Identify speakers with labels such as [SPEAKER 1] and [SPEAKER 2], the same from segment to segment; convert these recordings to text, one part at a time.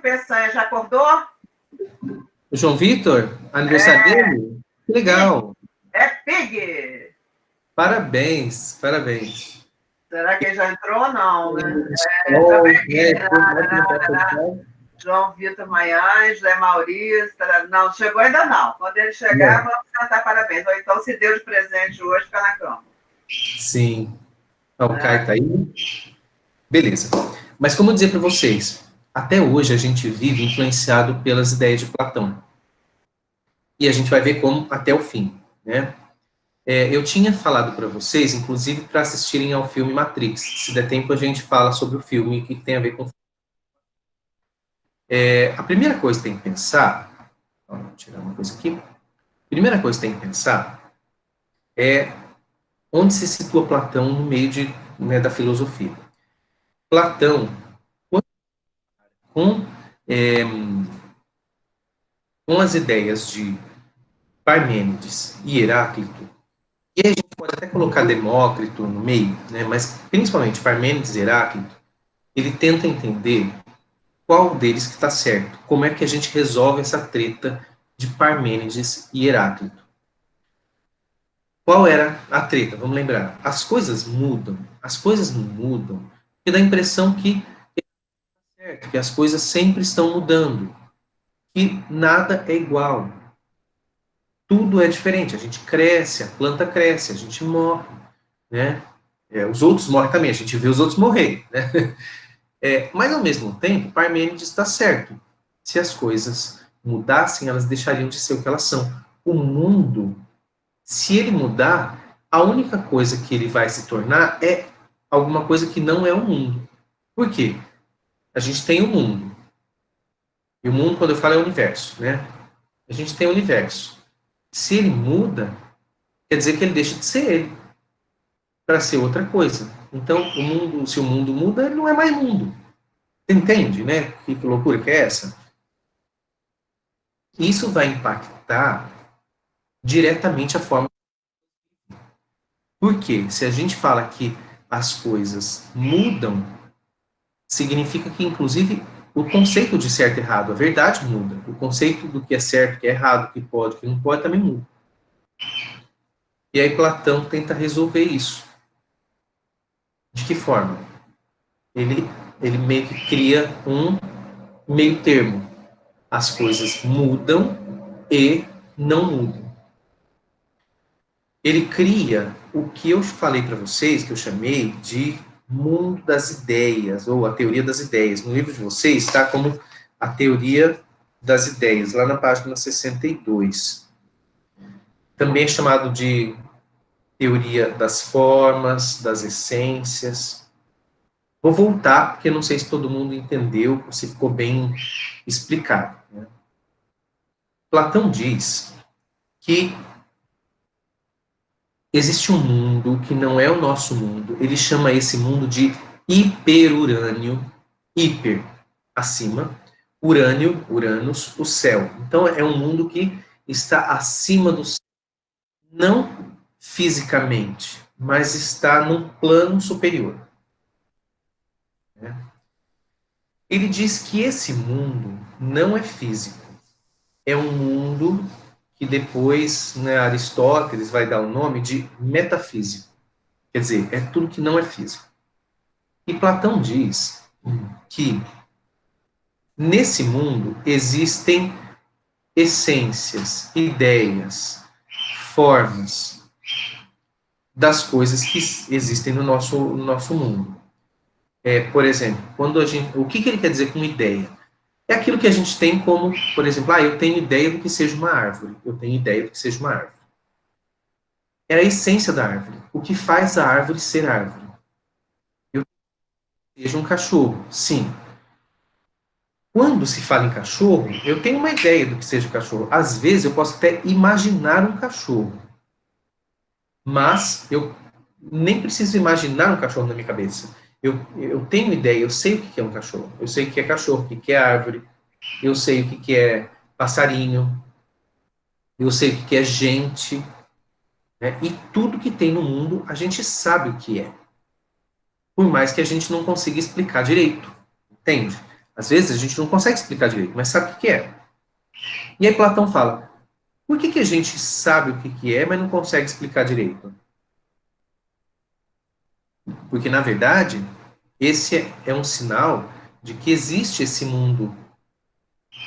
[SPEAKER 1] Peçanha já acordou?
[SPEAKER 2] O João Vitor? Aniversário dele? Que legal.
[SPEAKER 1] É Pig.
[SPEAKER 2] Parabéns, parabéns.
[SPEAKER 1] Será que ele já entrou ou não, né? Tá
[SPEAKER 2] Oh,
[SPEAKER 1] bem. João Vitor Maiães, José Maurício. Não, chegou ainda não. Quando ele chegar, vamos cantar parabéns. Ou então, se deu de presente hoje, fica na cama.
[SPEAKER 2] Sim. O Caio tá aí. Beleza. Mas como eu dizia para vocês, até hoje a gente vive influenciado pelas ideias de Platão. E a gente vai ver como até o fim, né? Eu tinha falado para vocês, inclusive, para assistirem ao filme Matrix. Se der tempo, a gente fala sobre o filme e o que tem a ver com o filme. A primeira coisa que tem que pensar... Vou tirar uma coisa aqui. A primeira coisa que tem que pensar é onde se situa Platão no meio da filosofia. Platão, com, é, com as ideias de Parmênides e Heráclito, e a gente pode até colocar Demócrito no meio, né, mas principalmente Parmênides e Heráclito, ele tenta entender qual deles que está certo, como é que a gente resolve essa treta de Parmênides e Heráclito. Qual era a treta? Vamos lembrar. As coisas não mudam, porque dá a impressão que as coisas sempre estão mudando, que nada é igual. Tudo é diferente. A gente cresce, a planta cresce, a gente morre, né? Os outros morrem também, a gente vê os outros morrer, né? Mas, ao mesmo tempo, Parmênides está certo. Se as coisas mudassem, elas deixariam de ser o que elas são. O mundo, se ele mudar, a única coisa que ele vai se tornar é alguma coisa que não é o mundo. Por quê? A gente tem o mundo. E o mundo, quando eu falo, é o universo, né? A gente tem o universo. Se ele muda, quer dizer que ele deixa de ser ele para ser outra coisa. Então, o mundo, se o mundo muda, ele não é mais mundo. Você entende, né? Que loucura que é essa? Isso vai impactar diretamente a forma. Por quê? Se a gente fala que as coisas mudam, significa que, inclusive, o conceito de certo e errado, a verdade muda. O conceito do que é certo, que é errado, que pode, que não pode, também muda. E aí Platão tenta resolver isso. De que forma? Ele meio que cria um meio termo. As coisas mudam e não mudam. Ele cria o que eu falei para vocês, que eu chamei de mundo das ideias, ou a teoria das ideias. No livro de vocês está como a teoria das ideias, lá na página 62. Também é chamado de teoria das formas, das essências. Vou voltar, porque não sei se todo mundo entendeu, se ficou bem explicado, né? Platão diz que existe um mundo que não é o nosso mundo. Ele chama esse mundo de hiperurânio. Hiper, acima. Urânio, Uranus, o céu. Então é um mundo que está acima do céu. Não fisicamente, mas está num plano superior. Ele diz que esse mundo não é físico. É um mundo que depois, né, Aristóteles vai dar o nome de metafísico. Quer dizer, é tudo que não é físico. E Platão diz que nesse mundo existem essências, ideias, formas das coisas que existem no nosso mundo. Por exemplo, o que ele quer dizer com ideia? É aquilo que a gente tem como, por exemplo, eu tenho ideia do que seja uma árvore. Eu tenho ideia do que seja uma árvore. É a essência da árvore. O que faz a árvore ser árvore. Eu seja um cachorro, sim. Quando se fala em cachorro, eu tenho uma ideia do que seja cachorro. Às vezes eu posso até imaginar um cachorro. Mas eu nem preciso imaginar um cachorro na minha cabeça. Eu tenho ideia, eu sei o que é um cachorro. Eu sei o que é cachorro, o que é árvore. Eu sei o que é passarinho. Eu sei o que é gente. Né? E tudo que tem no mundo, a gente sabe o que é. Por mais que a gente não consiga explicar direito. Entende? Às vezes a gente não consegue explicar direito, mas sabe o que é. E aí Platão fala, por que a gente sabe o que é, mas não consegue explicar direito? Porque, na verdade, esse é um sinal de que existe esse mundo,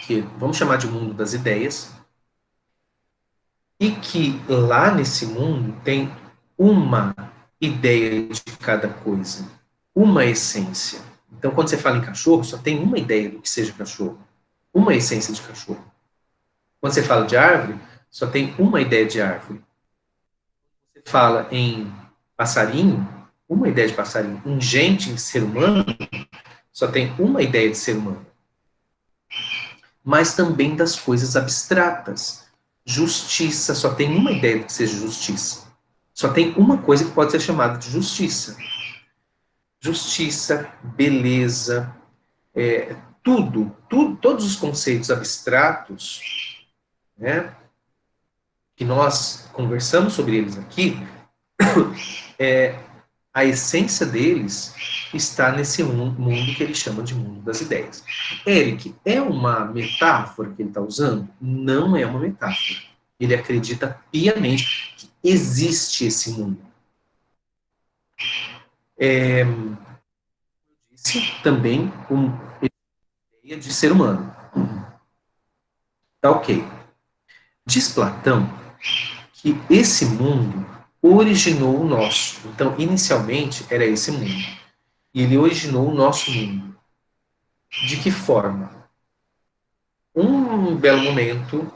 [SPEAKER 2] que vamos chamar de mundo das ideias, e que lá nesse mundo tem uma ideia de cada coisa, uma essência. Então, quando você fala em cachorro, só tem uma ideia do que seja cachorro, uma essência de cachorro. Quando você fala de árvore, só tem uma ideia de árvore. Você fala em passarinho, uma ideia de passarinho. Em gente, em ser humano, só tem uma ideia de ser humano. Mas também das coisas abstratas. Justiça, só tem uma ideia do que seja justiça. Só tem uma coisa que pode ser chamada de justiça. Justiça, beleza, todos os conceitos abstratos, né, que nós conversamos sobre eles aqui, a essência deles está nesse mundo que ele chama de mundo das ideias. Eric, é uma metáfora que ele está usando? Não é uma metáfora. Ele acredita piamente que existe esse mundo. Disse também uma ideia de ser humano. Tá ok. Diz Platão que esse mundo originou o nosso. Então, inicialmente, era esse mundo. E ele originou o nosso mundo. De que forma? Um belo momento,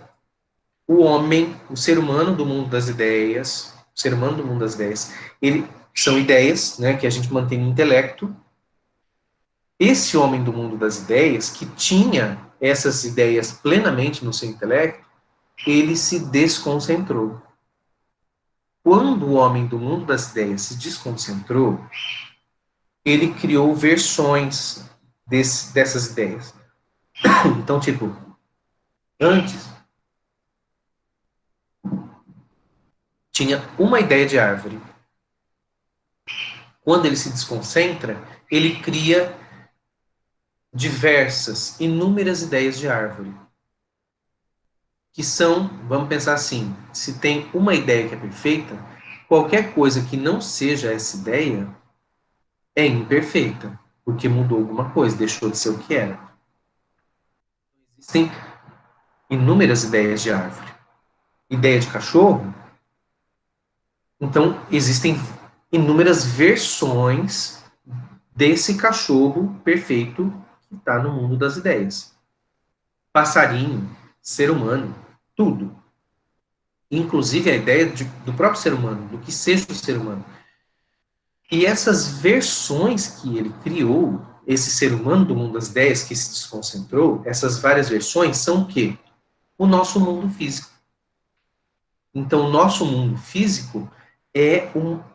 [SPEAKER 2] o homem, o ser humano do mundo das ideias, o ser humano do mundo das ideias, ele são ideias, né, que a gente mantém no intelecto. Esse homem do mundo das ideias, que tinha essas ideias plenamente no seu intelecto, ele se desconcentrou. Quando o homem do mundo das ideias se desconcentrou, ele criou versões dessas ideias. Então, tipo, antes tinha uma ideia de árvore. Quando ele se desconcentra, ele cria diversas, inúmeras ideias de árvore. Que são, vamos pensar assim, se tem uma ideia que é perfeita, qualquer coisa que não seja essa ideia é imperfeita, porque mudou alguma coisa, deixou de ser o que era. Existem inúmeras ideias de árvore. Ideia de cachorro, então existem inúmeras versões desse cachorro perfeito que está no mundo das ideias. Passarinho, ser humano, tudo. Inclusive a ideia do próprio ser humano, do que seja o ser humano. E essas versões que ele criou, esse ser humano do mundo das ideias que se desconcentrou, essas várias versões são o quê? O nosso mundo físico. Então, o nosso mundo físico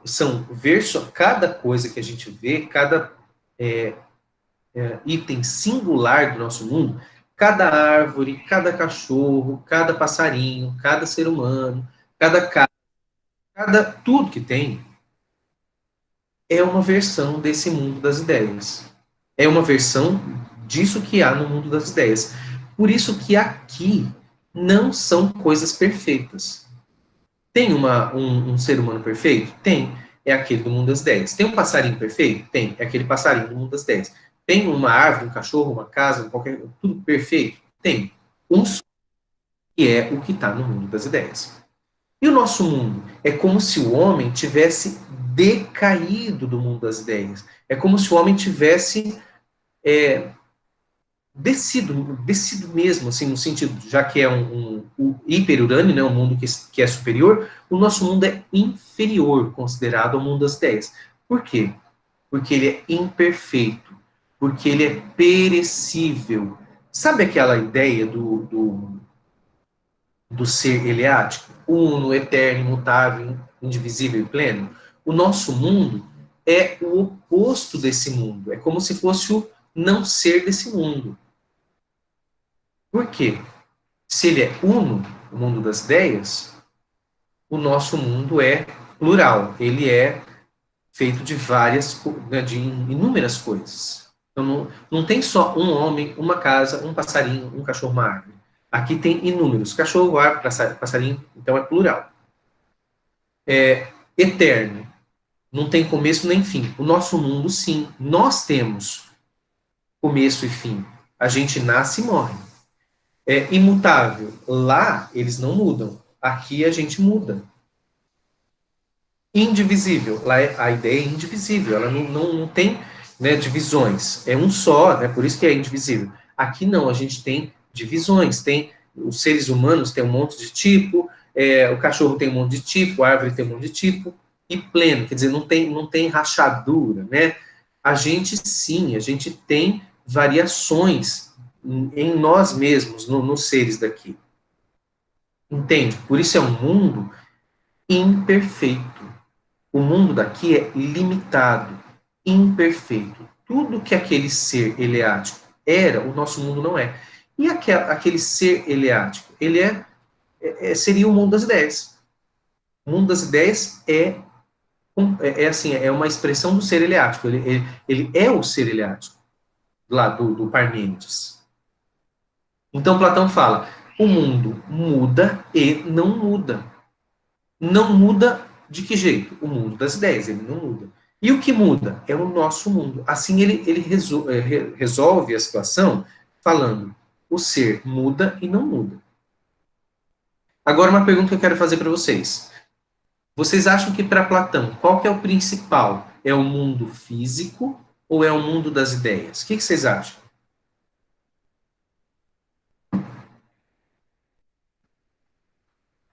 [SPEAKER 2] são versões, cada coisa que a gente vê, cada item singular do nosso mundo, cada árvore, cada cachorro, cada passarinho, cada ser humano, cada casa, cada tudo que tem é uma versão desse mundo das ideias. É uma versão disso que há no mundo das ideias. Por isso que aqui não são coisas perfeitas. Tem um ser humano perfeito? Tem. É aquele do mundo das ideias. Tem um passarinho perfeito? Tem. É aquele passarinho do mundo das ideias. Tem uma árvore, um cachorro, uma casa, tudo perfeito? Tem. Um só que é o que está no mundo das ideias. E o nosso mundo? É como se o homem tivesse decaído do mundo das ideias. É como se o homem tivesse descido mesmo, assim, no sentido, já que é um hiperurânio, né, um mundo que é superior, o nosso mundo é inferior, considerado ao mundo das ideias. Por quê? Porque ele é imperfeito, porque ele é perecível. Sabe aquela ideia do ser eleático? Uno, eterno, imutável, indivisível e pleno? O nosso mundo é o oposto desse mundo. É como se fosse o não ser desse mundo. Por quê? Se ele é uno, o mundo das ideias, o nosso mundo é plural. Ele é feito de várias, de inúmeras coisas. Então, não tem só um homem, uma casa, um passarinho, um cachorro, uma árvore. Aqui tem inúmeros. Cachorro, árvore, passarinho, então é plural. É eterno. Não tem começo nem fim. O nosso mundo, sim. Nós temos começo e fim. A gente nasce e morre. É imutável. Lá, eles não mudam. Aqui, a gente muda. Indivisível. Lá, a ideia é indivisível. Ela não tem, né, divisões. É um só, né? Por isso que é indivisível. Aqui, não. A gente tem divisões. Tem os seres humanos têm um monte de tipo, o cachorro tem um monte de tipo, a árvore tem um monte de tipo, e pleno. Quer dizer, não tem rachadura, né? A gente, sim, a gente tem variações em nós mesmos, nos seres daqui. Entende? Por isso é um mundo imperfeito. O mundo daqui é limitado, imperfeito. Tudo que aquele ser eleático era, o nosso mundo não é. E aquele ser eleático, ele seria o mundo das ideias. O mundo das ideias assim, é uma expressão do ser eleático. Ele é o ser eleático, lá do Parmênides. Então Platão fala, o mundo muda e não muda. Não muda de que jeito? O mundo das ideias, ele não muda. E o que muda? É o nosso mundo. Assim ele resolve a situação falando, o ser muda e não muda. Agora uma pergunta que eu quero fazer para vocês. Vocês acham que para Platão, qual que é o principal? É o mundo físico ou é o mundo das ideias? O que vocês acham?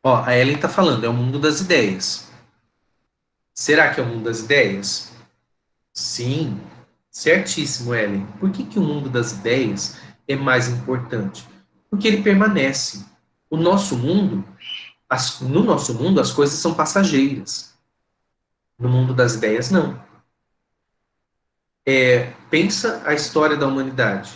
[SPEAKER 2] Ó, a Ellen está falando, é o mundo das ideias. Será que é o mundo das ideias? Sim, certíssimo, Ellen. Por que o mundo das ideias é mais importante? Porque ele permanece. O nosso mundo, no nosso mundo, as coisas são passageiras. No mundo das ideias, não. Pensa a história da humanidade.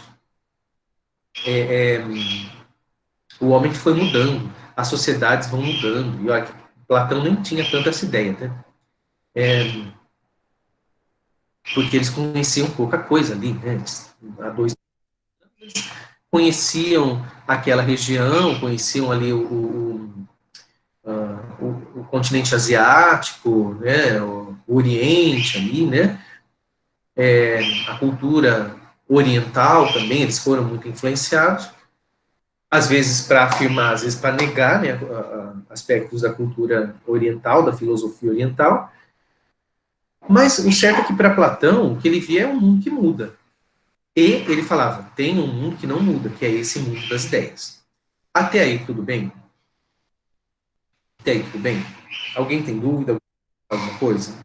[SPEAKER 2] O homem que foi mudando, as sociedades vão mudando. E olha, Platão nem tinha tanto essa ideia, né? Porque eles conheciam pouca coisa ali, né? Há 2 conheciam aquela região, conheciam ali o continente asiático, né, o Oriente ali, né, a cultura oriental também, eles foram muito influenciados, às vezes para afirmar, às vezes para negar, né, aspectos da cultura oriental, da filosofia oriental, mas o certo é que para Platão, o que ele via é um mundo que muda. E ele falava, tem um mundo que não muda, que é esse mundo das ideias. Até aí, tudo bem? Até aí, tudo bem? Alguém tem dúvida? Alguma coisa?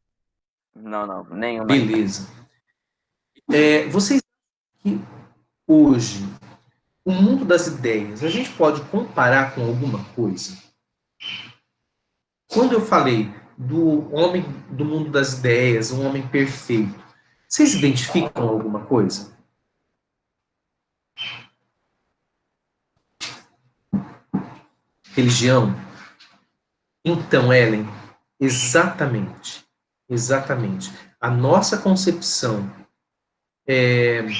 [SPEAKER 3] Não, nenhuma.
[SPEAKER 2] Beleza. Vocês que hoje, o mundo das ideias, a gente pode comparar com alguma coisa? Quando eu falei do homem do mundo das ideias, um homem perfeito, vocês identificam alguma coisa? Religião? Então, Ellen, exatamente. Exatamente. A nossa concepção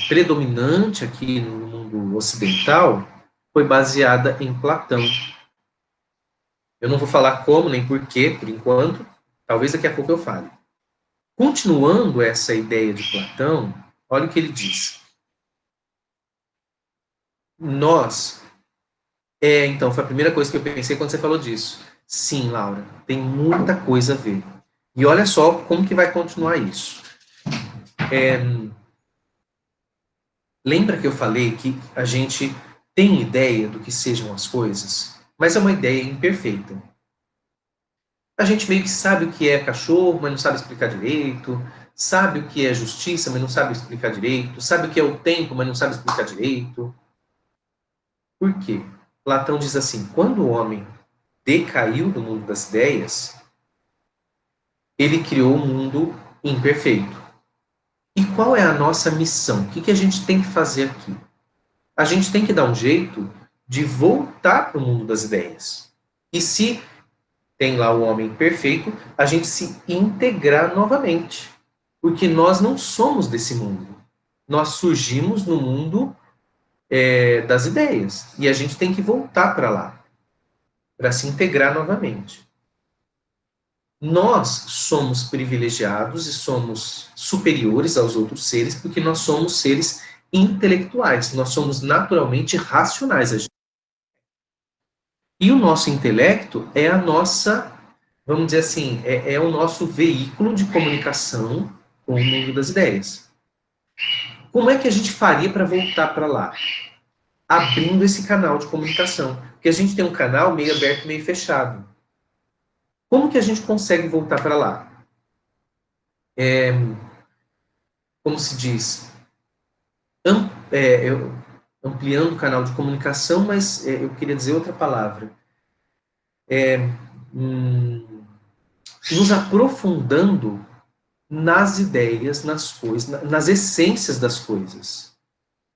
[SPEAKER 2] predominante aqui no mundo ocidental foi baseada em Platão. Eu não vou falar como nem porquê, por enquanto, talvez daqui a pouco eu fale. Continuando essa ideia de Platão, olha o que ele diz. Nós, então, foi a primeira coisa que eu pensei quando você falou disso. Sim, Laura, tem muita coisa a ver. E olha só como que vai continuar isso. Lembra que eu falei que a gente tem ideia do que sejam as coisas, mas é uma ideia imperfeita. A gente meio que sabe o que é cachorro, mas não sabe explicar direito, sabe o que é justiça, mas não sabe explicar direito, sabe o que é o tempo, mas não sabe explicar direito. Por quê? Platão diz assim, quando o homem decaiu do mundo das ideias, ele criou um mundo imperfeito. E qual é a nossa missão? O que a gente tem que fazer aqui? A gente tem que dar um jeito de voltar para o mundo das ideias. E se tem lá o homem perfeito, a gente se integrar novamente. Porque nós não somos desse mundo. nós surgimos no mundo das ideias, e a gente tem que voltar para lá, para se integrar novamente. Nós somos privilegiados e somos superiores aos outros seres, porque nós somos seres intelectuais, nós somos naturalmente racionais. E o nosso intelecto é a nossa, vamos dizer assim, é o nosso veículo de comunicação com o mundo das ideias. Como é que a gente faria para voltar para lá? Abrindo esse canal de comunicação. Porque a gente tem um canal meio aberto, meio fechado. Como que a gente consegue voltar para lá? Como se diz? Ampliando o canal de comunicação, mas eu queria dizer outra palavra. Nos aprofundando nas ideias, nas coisas, nas essências das coisas,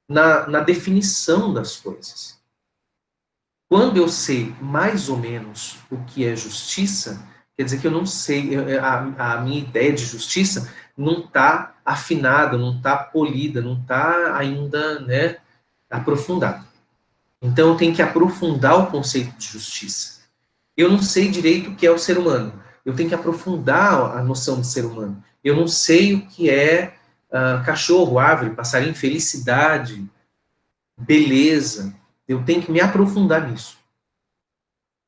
[SPEAKER 2] na definição das coisas. Quando eu sei mais ou menos o que é justiça, quer dizer que eu não sei, a minha ideia de justiça não está afinada, não está polida, não está ainda, né, aprofundada. Então eu tenho que aprofundar o conceito de justiça. Eu não sei direito o que é o ser humano. Eu tenho que aprofundar a noção de ser humano. Eu não sei o que é cachorro, árvore, passarinho, felicidade, beleza. Eu tenho que me aprofundar nisso.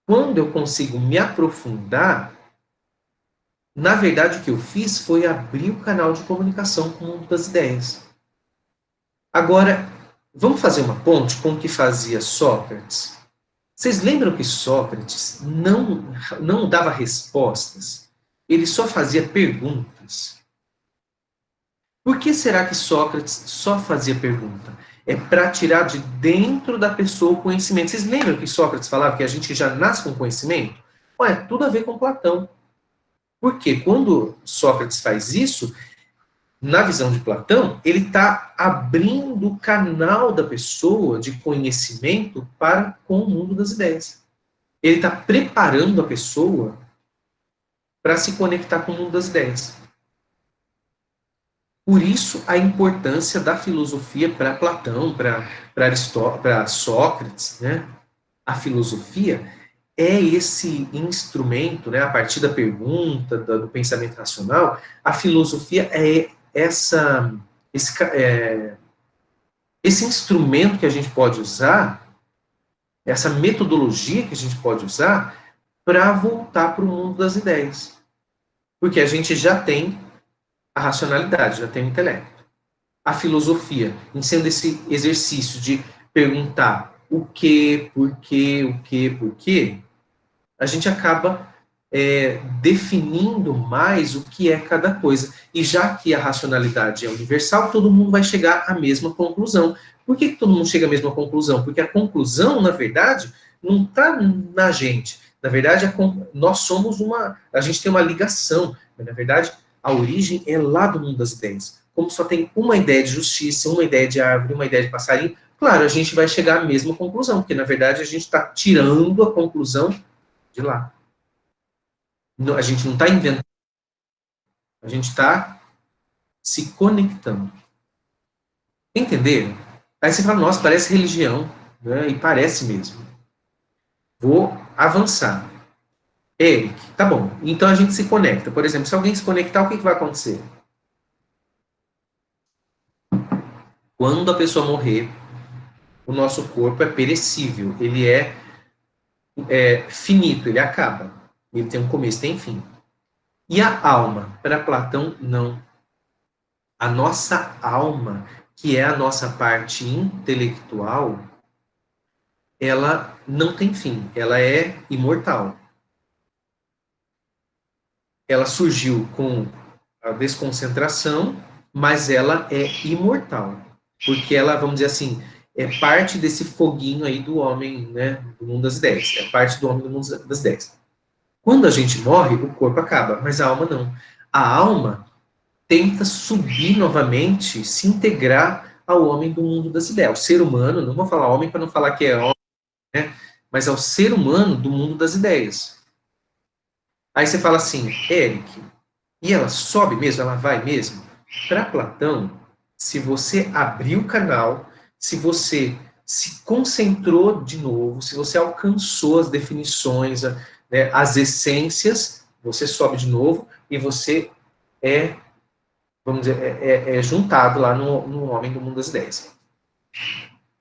[SPEAKER 2] Quando eu consigo me aprofundar, na verdade o que eu fiz foi abrir o canal de comunicação com o mundo das ideias. Agora, vamos fazer uma ponte com o que fazia Sócrates? Vocês lembram que Sócrates não dava respostas? Ele só fazia perguntas. Por que será que Sócrates só fazia pergunta? É para tirar de dentro da pessoa o conhecimento. Vocês lembram que Sócrates falava que a gente já nasce com conhecimento? Olha, tudo a ver com Platão. Porque quando Sócrates faz isso, na visão de Platão, ele está abrindo o canal da pessoa de conhecimento para com o mundo das ideias. Ele está preparando a pessoa para se conectar com o mundo das ideias. Por isso, a importância da filosofia para Platão, para Sócrates, né? A filosofia é esse instrumento, né? A partir da pergunta, do pensamento racional, a filosofia é esse instrumento que a gente pode usar, essa metodologia que a gente pode usar para voltar para o mundo das ideias. Porque a gente já tem a racionalidade, já tem o intelecto. A filosofia, em sendo esse exercício de perguntar o que, por quê, a gente acaba definindo mais o que é cada coisa. E já que a racionalidade é universal, todo mundo vai chegar à mesma conclusão. Por que todo mundo chega à mesma conclusão? Porque a conclusão, na verdade, não está na gente. Na verdade, nós somos a gente tem uma ligação. Mas, na verdade, a origem é lá do mundo das ideias. Como só tem uma ideia de justiça, uma ideia de árvore, uma ideia de passarinho, claro, a gente vai chegar à mesma conclusão, porque, na verdade, a gente está tirando a conclusão de lá. A gente não está inventando, a gente está se conectando. Entenderam? Aí você fala, nossa, parece religião, né? E parece mesmo. Vou avançar. Eric, tá bom. Então a gente se conecta. Por exemplo, se alguém se conectar, o que vai acontecer? Quando a pessoa morrer, o nosso corpo é perecível, ele é finito, ele acaba. Ele tem um começo, tem fim. E a alma? Para Platão, não. A nossa alma, que é a nossa parte intelectual, ela não tem fim, ela é imortal. Ela surgiu com a desconcentração, mas ela é imortal. Porque ela, vamos dizer assim, é parte desse foguinho aí do homem, né, do mundo das ideias. É parte do homem do mundo das ideias. Quando a gente morre, o corpo acaba, mas a alma não. A alma tenta subir novamente, se integrar ao homem do mundo das ideias. O ser humano, não vou falar homem para não falar que é homem, né, mas ao ser humano do mundo das ideias. Aí você fala assim, Eric, e ela sobe mesmo, ela vai mesmo? Para Platão, se você abrir o canal, se você se concentrou de novo, se você alcançou as definições, né, as essências, você sobe de novo e você é, vamos dizer, é juntado lá no Homem do Mundo das Ideias.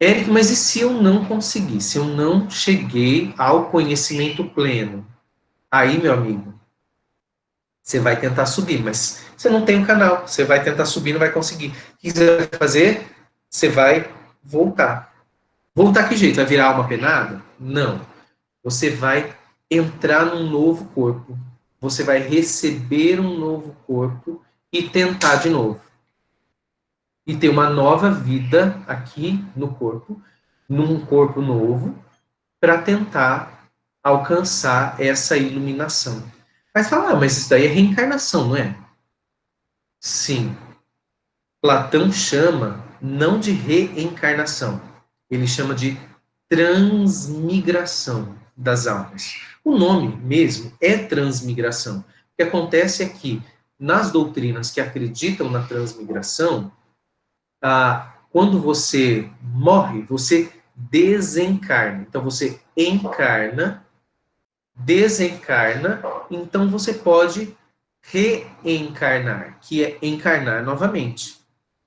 [SPEAKER 2] Érico, mas e se eu não conseguir? Se eu não cheguei ao conhecimento pleno? Aí, meu amigo, você vai tentar subir, mas você não tem um canal. Você vai tentar subir, não vai conseguir. O que você vai fazer? Você vai voltar. Voltar que jeito? Vai virar alma penada? Não. Você vai entrar num novo corpo. Você vai receber um novo corpo e tentar de novo. E ter uma nova vida aqui no corpo, num corpo novo, para tentar alcançar essa iluminação. Mas fala, mas isso daí é reencarnação, não é? Sim. Platão chama não de reencarnação, ele chama de transmigração das almas. O nome mesmo é transmigração. O que acontece é que, nas doutrinas que acreditam na transmigração, quando você morre, você desencarna. Então, você encarna, desencarna, então você pode reencarnar, que é encarnar novamente.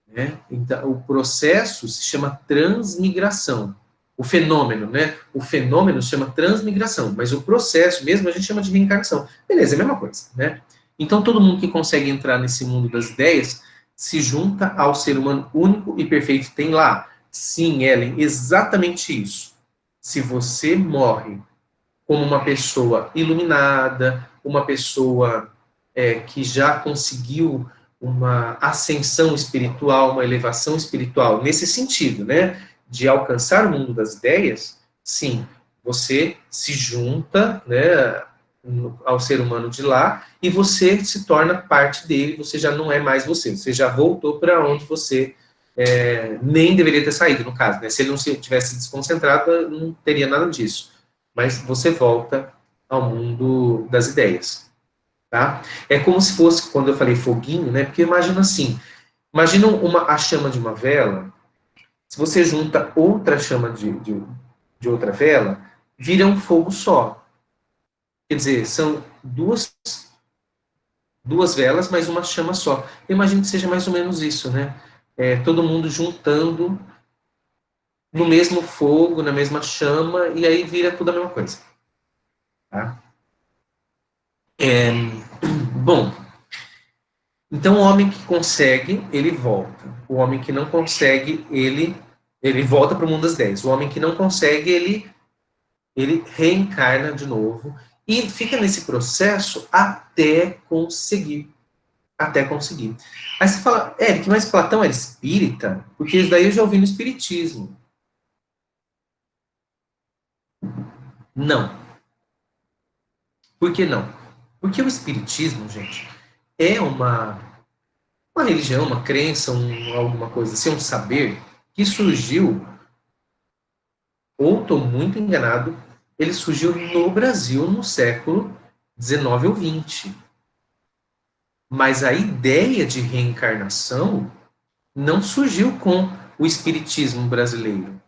[SPEAKER 2] Né? Então, o processo se chama transmigração. O fenômeno, né? O fenômeno se chama transmigração, mas o processo mesmo a gente chama de reencarnação. Beleza, é a mesma coisa, né? Então, todo mundo que consegue entrar nesse mundo das ideias se junta ao ser humano único e perfeito. Tem lá, sim, Ellen, exatamente isso. Se você morre como uma pessoa iluminada, uma pessoa que já conseguiu uma ascensão espiritual, uma elevação espiritual, nesse sentido, né, de alcançar o mundo das ideias, sim, você se junta, né, ao ser humano de lá e você se torna parte dele, você já não é mais você já voltou para onde você nem deveria ter saído, no caso, né, se ele não tivesse desconcentrado, não teria nada disso, mas você volta ao mundo das ideias. Tá? É como se fosse, quando eu falei foguinho, né? Porque imagina assim, imagina a chama de uma vela, se você junta outra chama de outra vela, vira um fogo só. Quer dizer, são duas velas, mas uma chama só. Eu imagino que seja mais ou menos isso, né? Todo mundo juntando no mesmo fogo, na mesma chama, e aí vira tudo a mesma coisa. Tá? Bom, então, o homem que consegue, ele volta. O homem que não consegue, ele volta para o mundo das ideias. O homem que não consegue, ele reencarna de novo e fica nesse processo até conseguir. Até conseguir. Aí você fala, Eric, mas Platão era espírita? Porque isso daí eu já ouvi no espiritismo. Não. Por que não? Porque o espiritismo, gente, é uma religião, uma crença, alguma coisa assim, um saber que surgiu, ou estou muito enganado, ele surgiu no Brasil no século XIX ou XX. Mas a ideia de reencarnação não surgiu com o espiritismo brasileiro.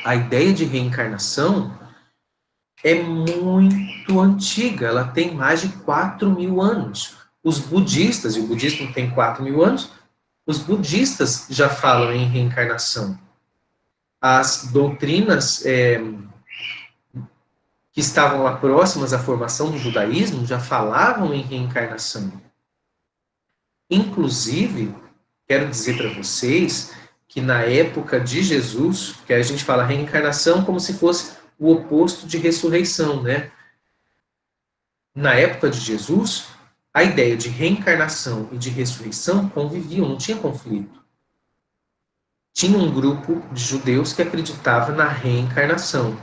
[SPEAKER 2] A ideia de reencarnação é muito antiga, ela tem mais de 4.000 anos. Os budistas, e o budismo tem 4.000 anos, os budistas já falam em reencarnação. As doutrinas que estavam lá próximas à formação do judaísmo já falavam em reencarnação. Inclusive, quero dizer para vocês que na época de Jesus, que a gente fala reencarnação como se fosse o oposto de ressurreição, né? Na época de Jesus, a ideia de reencarnação e de ressurreição conviviam, não tinha conflito. Tinha um grupo de judeus que acreditava na reencarnação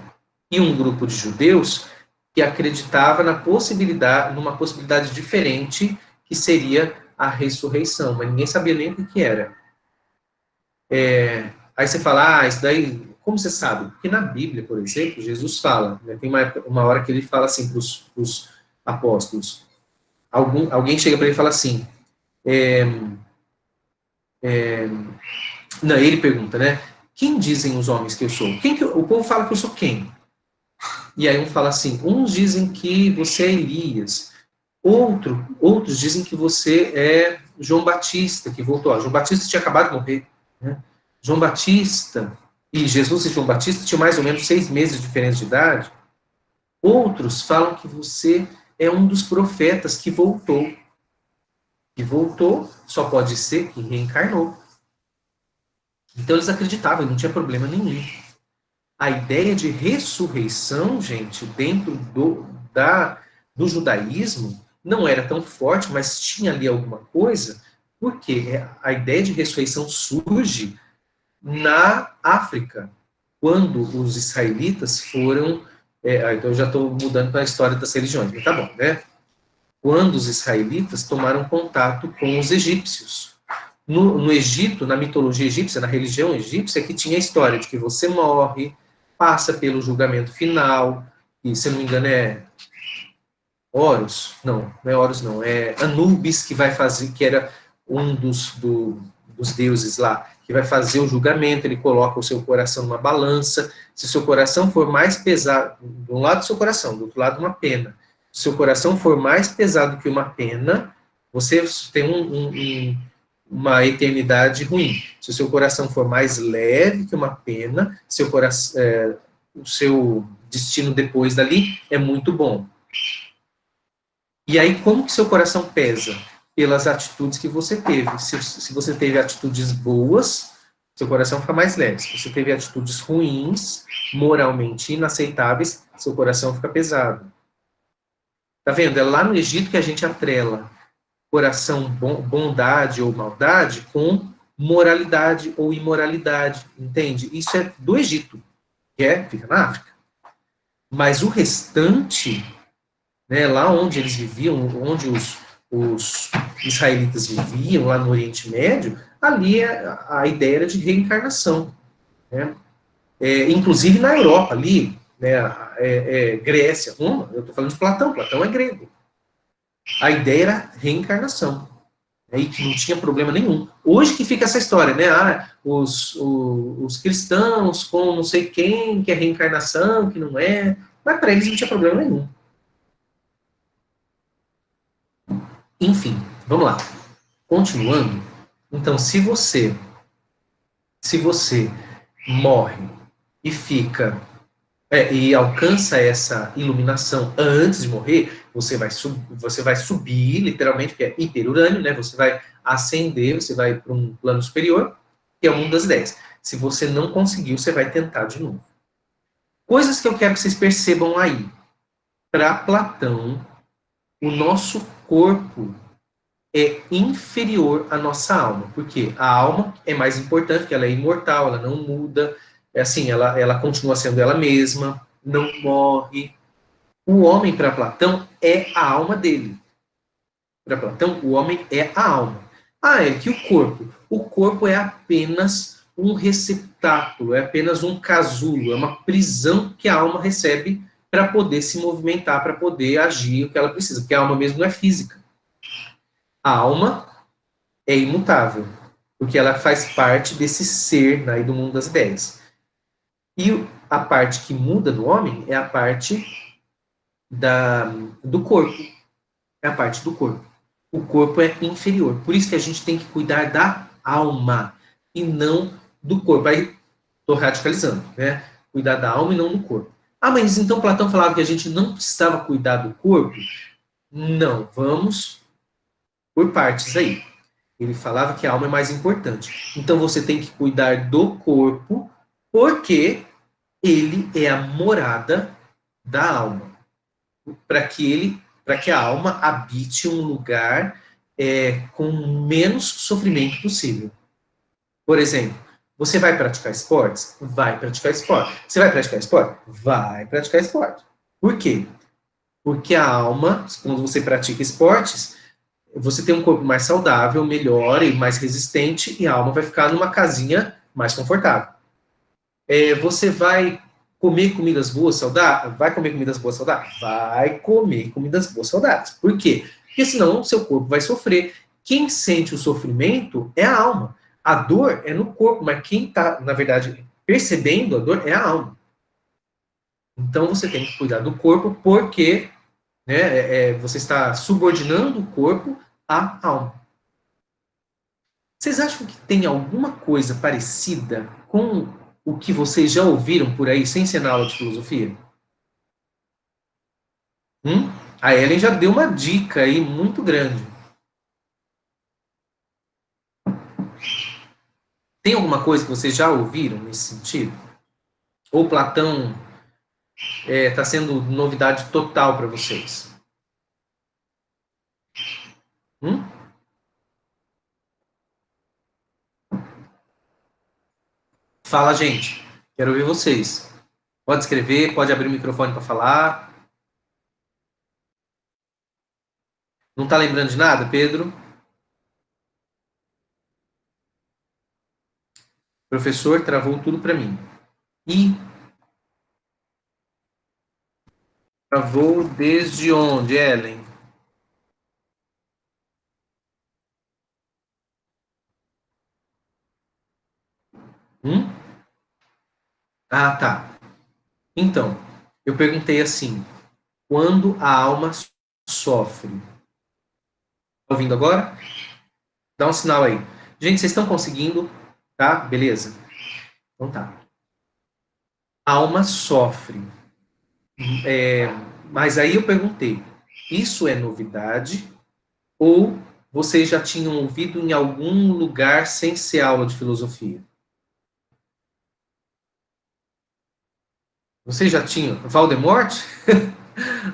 [SPEAKER 2] e um grupo de judeus que acreditava numa possibilidade diferente, que seria a ressurreição, mas ninguém sabia nem o que era. Aí você fala, isso daí, como você sabe? Porque na Bíblia, por exemplo, Jesus fala, né, tem uma hora que ele fala assim para os apóstolos, alguém chega para ele e fala assim, Não, ele pergunta, né? Quem dizem os homens que eu sou? O povo fala que eu sou quem? E aí um fala assim, uns dizem que você é Elias, outros dizem que você é João Batista, que voltou. João Batista tinha acabado de morrer. Né? João Batista e Jesus e João Batista tinham mais ou menos 6 meses de diferença de idade. Outros falam que você é um dos profetas que voltou. Que voltou só pode ser que reencarnou. Então eles acreditavam, não tinha problema nenhum. A ideia de ressurreição, gente, dentro do judaísmo, não era tão forte, mas tinha ali alguma coisa, porque a ideia de ressurreição surge na África, quando os israelitas foram. Então eu já estou mudando para a história das religiões, mas tá bom, né? Quando os israelitas tomaram contato com os egípcios. No Egito, na mitologia egípcia, na religião egípcia, que tinha a história de que você morre, passa pelo julgamento final, e se não me engano é Horus, não é Horus não, é Anubis que vai fazer, que era um dos deuses lá, que vai fazer o julgamento, ele coloca o seu coração numa balança, se o seu coração for mais pesado, de um lado do seu coração, do outro lado uma pena, se o seu coração for mais pesado que uma pena, você tem uma eternidade ruim. Se o seu coração for mais leve que uma pena, o seu destino depois dali é muito bom. E aí, como que seu coração pesa? Pelas atitudes que você teve. Se você teve atitudes boas, seu coração fica mais leve. Se você teve atitudes ruins, moralmente inaceitáveis, seu coração fica pesado. Tá vendo? É lá no Egito que a gente atrela coração, bondade ou maldade com moralidade ou imoralidade, entende? Isso é do Egito, que fica na África. Mas o restante, né, lá onde eles viviam, onde os israelitas viviam, lá no Oriente Médio, ali a ideia era de reencarnação. Né? Inclusive na Europa, ali, né, Grécia, Roma, eu estou falando de Platão é grego. A ideia era reencarnação, né, e que não tinha problema nenhum. Hoje que fica essa história, né? Os cristãos com não sei quem, que é reencarnação, que não é. Mas para eles não tinha problema nenhum. Enfim, vamos lá. Continuando. Então, se você morre e fica e alcança essa iluminação antes de morrer, você vai subir, literalmente, que é hiperurânio, né? Você vai ascender, você vai para um plano superior, que é o mundo das ideias. Se você não conseguiu, você vai tentar de novo. Coisas que eu quero que vocês percebam aí. Para Platão, o nosso corpo é inferior à nossa alma. Porque a alma é mais importante, porque ela é imortal, ela não muda, ela continua sendo ela mesma, não morre. O homem, para Platão, é a alma dele. Para Platão, o homem é a alma. É que o corpo? O corpo é apenas um receptáculo, é apenas um casulo, é uma prisão que a alma recebe para poder se movimentar, para poder agir o que ela precisa, porque a alma mesmo não é física. A alma é imutável, porque ela faz parte desse ser aí do mundo das ideias. E a parte que muda no homem é a parte do corpo. É a parte do corpo. O corpo é inferior. Por isso que a gente tem que cuidar da alma e não do corpo. Aí, estou radicalizando, né? Cuidar da alma e não do corpo. Mas então Platão falava que a gente não precisava cuidar do corpo? Não, vamos por partes aí. Ele falava que a alma é mais importante. Então você tem que cuidar do corpo, porque ele é a morada da alma. Para que a alma habite um lugar com menos sofrimento possível. Por exemplo, você vai praticar esportes? Vai praticar esporte. Você vai praticar esporte? Vai praticar esporte. Por quê? Porque a alma, quando você pratica esportes, você tem um corpo mais saudável, melhor e mais resistente, e a alma vai ficar numa casinha mais confortável. Você vai comer comidas boas, saudáveis? Vai comer comidas boas, saudáveis? Vai comer comidas boas, saudáveis. Por quê? Porque senão o seu corpo vai sofrer. Quem sente o sofrimento é a alma. A dor é no corpo, mas quem está, na verdade, percebendo a dor é a alma. Então você tem que cuidar do corpo porque, né, você está subordinando o corpo à alma. Vocês acham que tem alguma coisa parecida com o que vocês já ouviram por aí, sem ser na aula de filosofia? A Ellen já deu uma dica aí muito grande. Tem alguma coisa que vocês já ouviram nesse sentido? Ou Platão está sendo novidade total para vocês? Fala, gente. Quero ouvir vocês. Pode escrever, pode abrir o microfone para falar. Não está lembrando de nada, Pedro? O professor travou tudo para mim. E travou desde onde, Ellen? Ah, tá. Então, eu perguntei assim, quando a alma sofre. Tá ouvindo agora? Dá um sinal aí. Gente, vocês estão conseguindo? Tá? Beleza? Então tá. A alma sofre. Mas aí eu perguntei, isso é novidade ou vocês já tinham ouvido em algum lugar sem ser aula de filosofia? Vocês já tinham? Valdemort?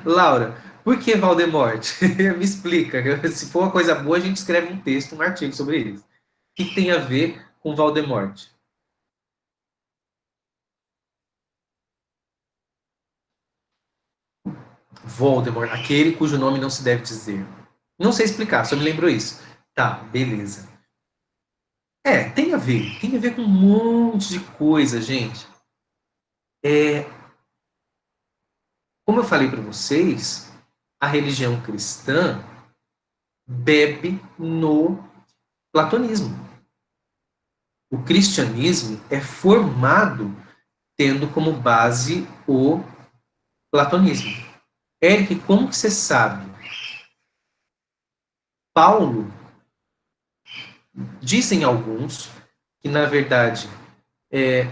[SPEAKER 2] Laura, por que Valdemort? Me explica. Se for uma coisa boa, a gente escreve um texto, um artigo sobre isso. O que tem a ver com Valdemort? Voldemort, aquele cujo nome não se deve dizer. Não sei explicar, só me lembrou isso. Tá, beleza. Tem a ver com um monte de coisa, gente. Como eu falei para vocês, a religião cristã bebe no platonismo. O cristianismo é formado tendo como base o platonismo. Eric, como que você sabe? Paulo, dizem alguns que, na verdade,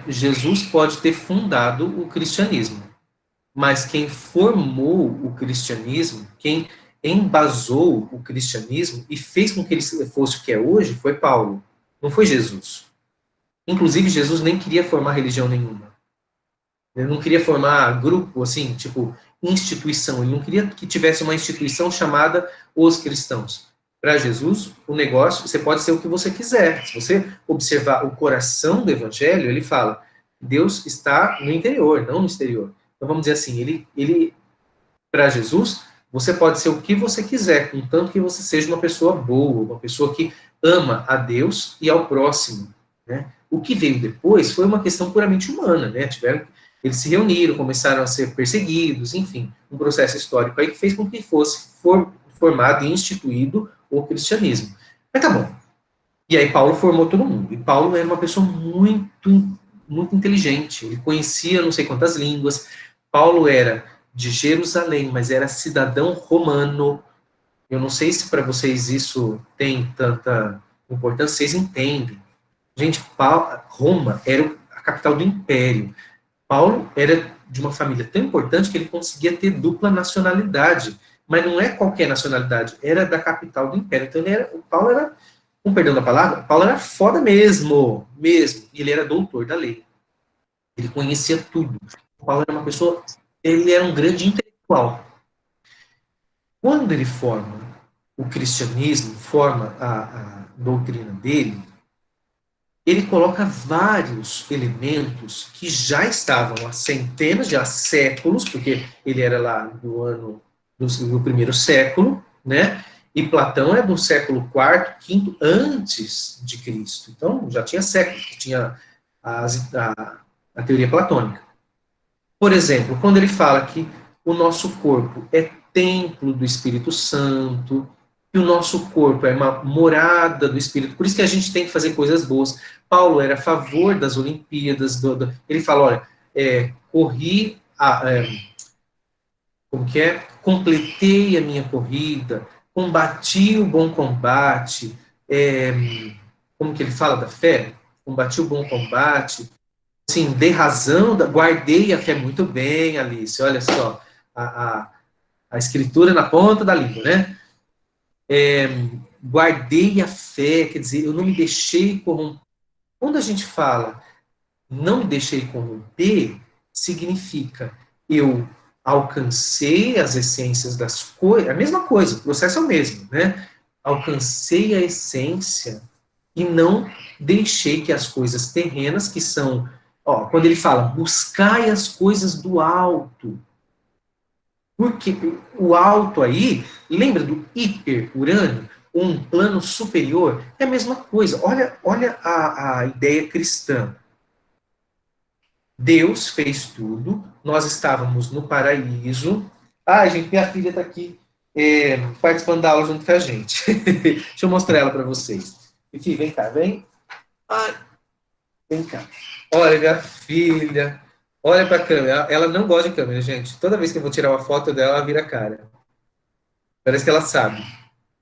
[SPEAKER 2] Jesus pode ter fundado o cristianismo, mas quem formou o cristianismo, quem embasou o cristianismo e fez com que ele fosse o que é hoje, foi Paulo, não foi Jesus. Inclusive, Jesus nem queria formar religião nenhuma. Ele não queria formar grupo, assim, tipo, instituição. Ele não queria que tivesse uma instituição chamada os cristãos. Para Jesus, o negócio, você pode ser o que você quiser. Se você observar o coração do evangelho, ele fala, Deus está no interior, não no exterior. Então, vamos dizer assim, ele para Jesus, você pode ser o que você quiser, contanto que você seja uma pessoa boa, uma pessoa que ama a Deus e ao próximo, né? O que veio depois foi uma questão puramente humana, né? Eles se reuniram, começaram a ser perseguidos, enfim, um processo histórico aí que fez com que fosse formado e instituído o cristianismo. Mas tá bom. E aí Paulo formou todo mundo. E Paulo era uma pessoa muito, muito inteligente. Ele conhecia não sei quantas línguas. Paulo era de Jerusalém, mas era cidadão romano. Eu não sei se para vocês isso tem tanta importância, vocês entendem. Gente, Roma era a capital do império. Paulo era de uma família tão importante que ele conseguia ter dupla nacionalidade, mas não é qualquer nacionalidade, era da capital do império. Então Paulo era, com perdão da palavra, Paulo era foda mesmo. E ele era doutor da lei. Ele conhecia tudo. Paulo era uma pessoa, ele era um grande intelectual. Quando ele forma o cristianismo, forma a doutrina dele, ele coloca vários elementos que já estavam há centenas, há séculos, porque ele era lá do primeiro século, né? E Platão é do século IV, V antes de Cristo. Então, já tinha séculos, tinha a teoria platônica. Por exemplo, quando ele fala que o nosso corpo é templo do Espírito Santo, que o nosso corpo é uma morada do Espírito. Por isso que a gente tem que fazer coisas boas. Paulo era a favor das Olimpíadas. Ele fala, olha, corri, como que é? Completei a minha corrida, combati o bom combate. Como que ele fala da fé? Combati o bom combate. Assim, dei razão, guardei a fé muito bem, Alice. Olha só, a escritura na ponta da língua, né? Guardei a fé, quer dizer, eu não me deixei corromper. Quando a gente fala não me deixei corromper, significa eu alcancei as essências das coisas, a mesma coisa, o processo é o mesmo, né? Alcancei a essência e não deixei que as coisas terrenas, que são, quando ele fala, buscai as coisas do alto, porque o alto aí, lembra do hiper-urânio, um plano superior, é a mesma coisa. Olha a ideia cristã. Deus fez tudo, nós estávamos no paraíso. Gente, minha filha está aqui participando da aula junto com a gente. Deixa eu mostrar ela para vocês. Fifi, vem cá, vem. Vem cá. Olha, minha filha. Olha para a câmera. Ela não gosta de câmera, gente. Toda vez que eu vou tirar uma foto dela, ela vira a cara. Parece que ela sabe.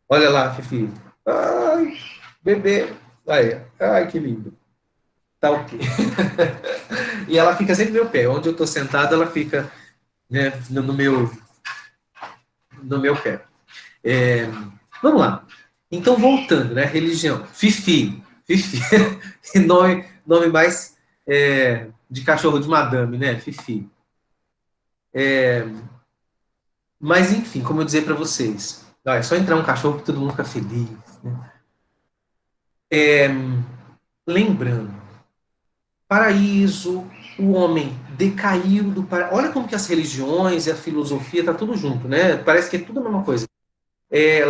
[SPEAKER 2] Olha lá, Fifi. Ai, bebê. Ai, que lindo. Tá ok. E ela fica sempre no meu pé. Onde eu estou sentado, ela fica, né, no meu pé. Vamos lá. Então, voltando, né? Religião. Fifi. nome mais de cachorro de madame, né? Fifi. Mas, enfim, como eu dizer para vocês. É só entrar um cachorro que todo mundo fica feliz. Né? Lembrando, paraíso, o homem decaiu do paraíso. Olha como que as religiões e a filosofia tá tudo junto, né? Parece que é tudo a mesma coisa.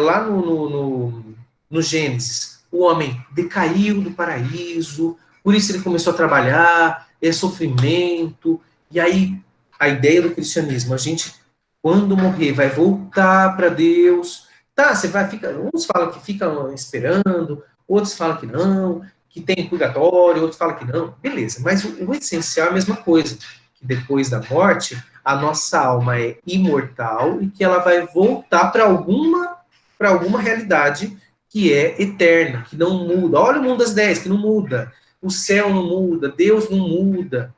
[SPEAKER 2] Lá no Gênesis, o homem decaiu do paraíso, por isso ele começou a trabalhar, sofrimento, e aí a ideia do cristianismo, a gente, quando morrer, vai voltar para Deus. Tá, você vai ficar. Uns falam que ficam esperando, outros falam que não, que tem purgatório, outros falam que não. Beleza, mas o essencial é a mesma coisa, que depois da morte, a nossa alma é imortal e que ela vai voltar para alguma realidade que é eterna, que não muda. Olha o mundo das 10, que não muda. O céu não muda, Deus não muda.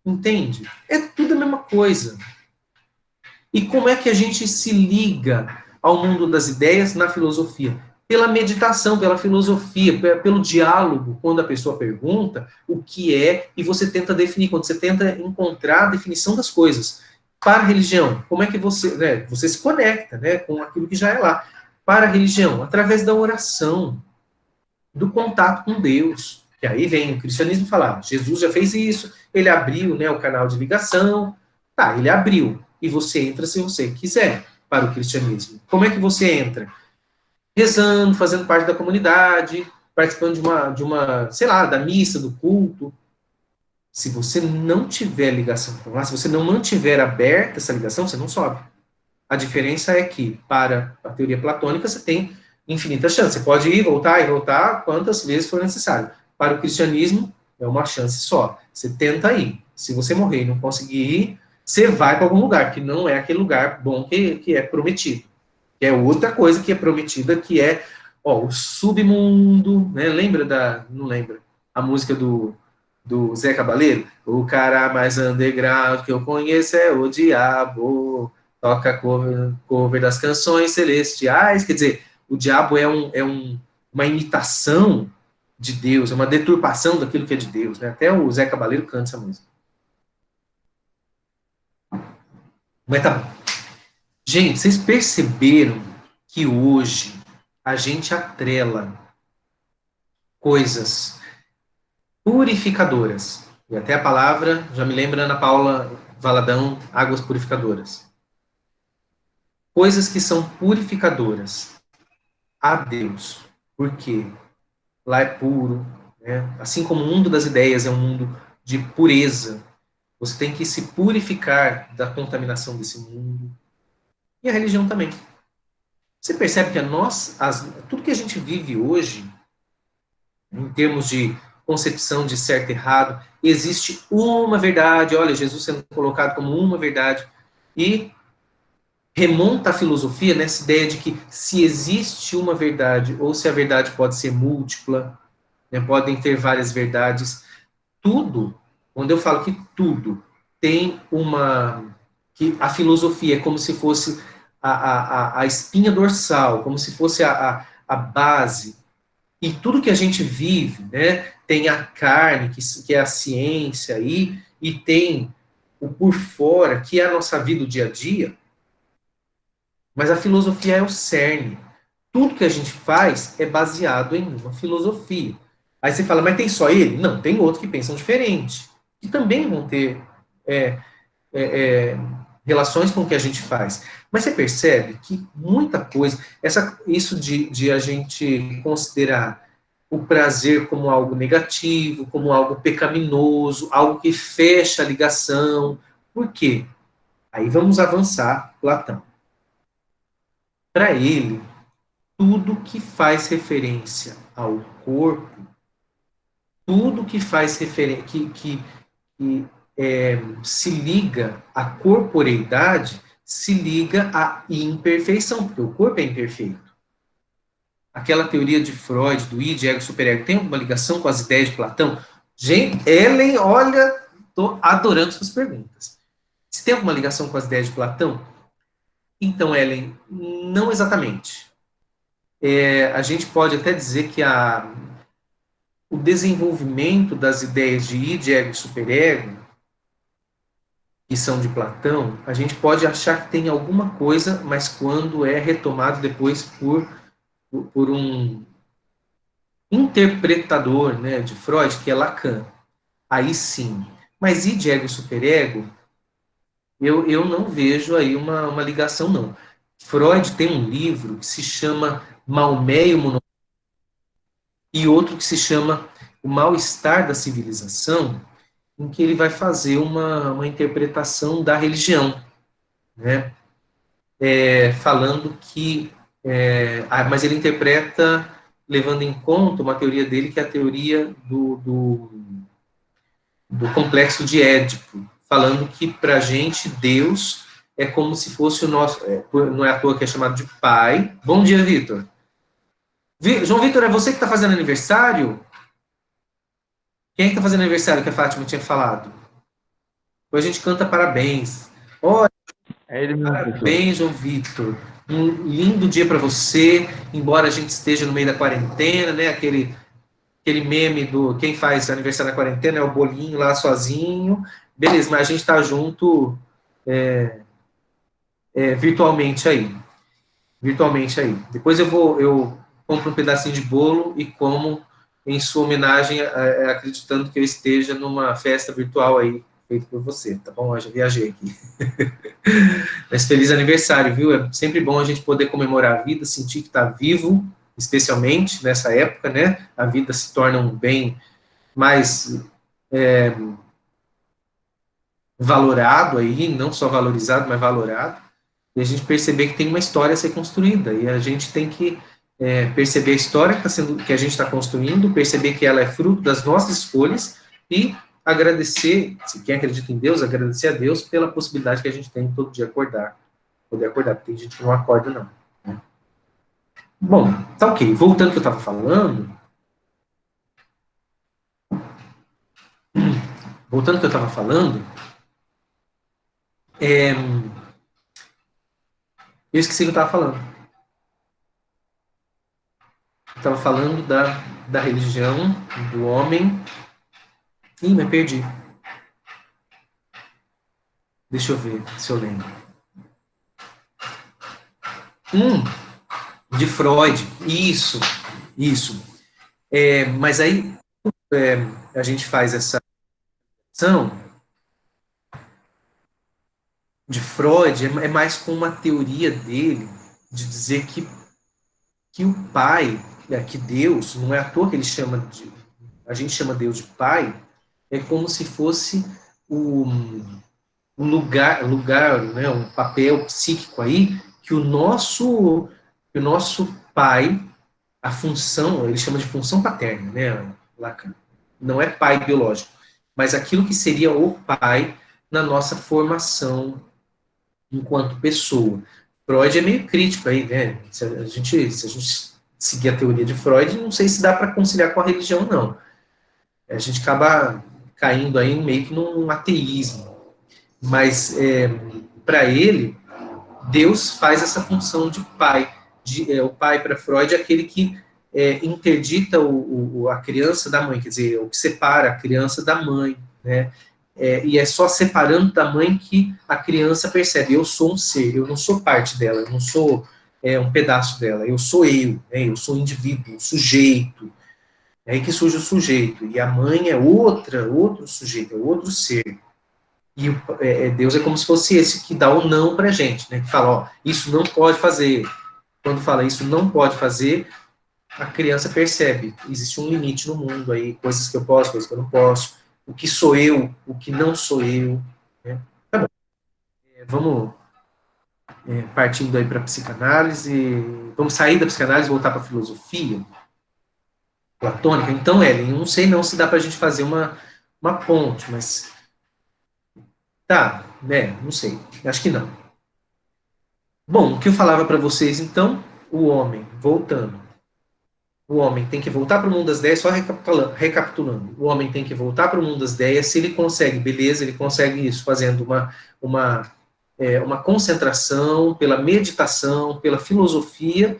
[SPEAKER 2] Entende? É tudo a mesma coisa. E como é que a gente se liga ao mundo das ideias na filosofia? Pela meditação, pela filosofia, pelo diálogo, quando a pessoa pergunta o que é, e você tenta definir, quando você tenta encontrar a definição das coisas. Para a religião, como é que você se conecta, né, com aquilo que já é lá. Para a religião, através da oração, do contato com Deus. Que aí vem o cristianismo falar, Jesus já fez isso, ele abriu, né, o canal de ligação, ele abriu, e você entra se você quiser para o cristianismo. Como é que você entra? Rezando, fazendo parte da comunidade, participando de uma, sei lá, da missa, do culto. Se você não tiver ligação com lá, se você não mantiver aberta essa ligação, você não sobe. A diferença é que, para a teoria platônica, você tem infinitas chances. Você pode ir, voltar e voltar quantas vezes for necessário. Para o cristianismo, é uma chance só. Você tenta ir. Se você morrer e não conseguir ir, você vai para algum lugar, que não é aquele lugar bom que é prometido. Que é outra coisa que é prometida, que é o submundo, né? Não lembra? A música do Zé Cabaleiro? O cara mais underground que eu conheço é o diabo. Toca cover das canções celestiais. Quer dizer, o diabo é uma imitação de Deus, é uma deturpação daquilo que é de Deus. Né? Até o Zé Cabaleiro canta essa música. Mas tá bom. Gente, vocês perceberam que hoje a gente atrela coisas purificadoras. E até a palavra, já me lembra Ana Paula Valadão, águas purificadoras. Coisas que são purificadoras a Deus. Porque lá é puro, né? Assim como o mundo das ideias é um mundo de pureza, você tem que se purificar da contaminação desse mundo. E a religião também. Você percebe que tudo que a gente vive hoje, em termos de concepção de certo e errado, existe uma verdade, olha, Jesus sendo colocado como uma verdade, e remonta a filosofia nessa ideia de que se existe uma verdade, ou se a verdade pode ser múltipla, né, podem ter várias verdades, tudo, quando eu falo que tudo tem que a filosofia é como se fosse a espinha dorsal, como se fosse a base, e tudo que a gente vive, né, tem a carne, que é a ciência, e tem o por fora, que é a nossa vida, o dia a dia, mas a filosofia é o cerne. Tudo que a gente faz é baseado em uma filosofia. Aí você fala, mas tem só ele? Não, tem outros que pensam diferente, que também vão ter é, é, relações com o que a gente faz. Mas você percebe que muita coisa, isso de a gente considerar o prazer como algo negativo, como algo pecaminoso, algo que fecha a ligação. Por quê? Aí vamos avançar, Platão. Para ele, tudo que faz referência ao corpo, tudo que faz referência, que se liga à corporeidade, se liga à imperfeição, porque o corpo é imperfeito. Aquela teoria de Freud, do id, ego, superego, tem alguma ligação com as ideias de Platão? Gente, Ellen, olha, estou adorando suas perguntas. Se tem alguma ligação com as ideias de Platão? Então, Ellen, não exatamente. A gente pode até dizer que o desenvolvimento das ideias de id, ego e superego, que são de Platão, a gente pode achar que tem alguma coisa, mas quando é retomado depois por um interpretador, né, de Freud, que é Lacan, aí sim. Mas id, ego e superego, eu não vejo aí uma ligação, não. Freud tem um livro que se chama Maomé e o Monopólio, e outro que se chama O Mal-Estar da Civilização, em que ele vai fazer uma interpretação da religião, né? Falando que... mas ele interpreta levando em conta uma teoria dele, que é a teoria do complexo de Édipo, falando que, para a gente, Deus é como se fosse o nosso... não é à toa que é chamado de pai. Bom dia, Vitor. João Vitor, é você que está fazendo aniversário? Quem é que está fazendo aniversário que a Fátima tinha falado? Depois a gente canta parabéns. Olha,
[SPEAKER 3] É ele mesmo, professor.
[SPEAKER 2] parabéns, João Vitor. Um lindo dia para você, embora a gente esteja no meio da quarentena, né? Aquele meme do quem faz aniversário na quarentena é o bolinho lá sozinho. Beleza, mas a gente está junto virtualmente aí. Virtualmente aí. Depois eu compro um pedacinho de bolo e como em sua homenagem, acreditando que eu esteja numa festa virtual aí, feita por você, tá bom? Eu já viajei aqui. Mas feliz aniversário, viu? É sempre bom a gente poder comemorar a vida, sentir que está vivo, especialmente nessa época, né? A vida se torna um bem mais valorado aí, não só valorizado, mas valorado. E a gente perceber que tem uma história a ser construída, e a gente tem que perceber a história que a gente está construindo, perceber que ela é fruto das nossas escolhas, e agradecer, se quem acredita em Deus, agradecer a Deus pela possibilidade que a gente tem de todo dia poder acordar, porque tem gente que não acorda, não. Né? Bom, tá ok. Voltando ao que eu estava falando, eu esqueci o que eu estava falando. Estava falando da religião, do homem. Ih, me perdi. Deixa eu ver se eu lembro. De Freud. Isso. Mas aí a gente faz essa ação de Freud, é mais com uma teoria dele de dizer que o pai, que Deus, não é à toa que ele a gente chama Deus de pai, é como se fosse um lugar, né, um papel psíquico aí, que o nosso que o nosso pai, a função, ele chama de função paterna, né, Lacan? Não é pai biológico, mas aquilo que seria o pai na nossa formação enquanto pessoa. Freud é meio crítico aí, né? Se a gente seguir a teoria de Freud, não sei se dá para conciliar com a religião, não. A gente acaba caindo aí meio que num ateísmo. Mas, para ele, Deus faz essa função de pai. O pai, para Freud, é aquele que interdita a criança da mãe, quer dizer, o que separa a criança da mãe, né? E é só separando da mãe que a criança percebe, eu sou um ser, eu não sou parte dela, eu não sou um pedaço dela, eu sou eu, né? Eu sou o indivíduo, o sujeito. É aí que surge o sujeito, e a mãe é outro sujeito, é outro ser. E Deus é como se fosse esse que dá o não pra gente, né? Que fala, ó, isso não pode fazer. Quando fala isso não pode fazer, a criança percebe, existe um limite no mundo aí, coisas que eu posso, coisas que eu não posso, o que sou eu, o que não sou eu, né? Tá bom, vamos partindo aí para psicanálise, vamos sair da psicanálise e voltar para filosofia platônica. Então, Ellen, eu não sei não se dá para a gente fazer uma ponte, mas tá, né, não sei, acho que não. Bom, o que eu falava para vocês então, o homem, voltando, o homem tem que voltar para o mundo das ideias, só recapitulando. O homem tem que voltar para o mundo das ideias, se ele consegue, beleza, ele consegue isso fazendo uma concentração, pela meditação, pela filosofia,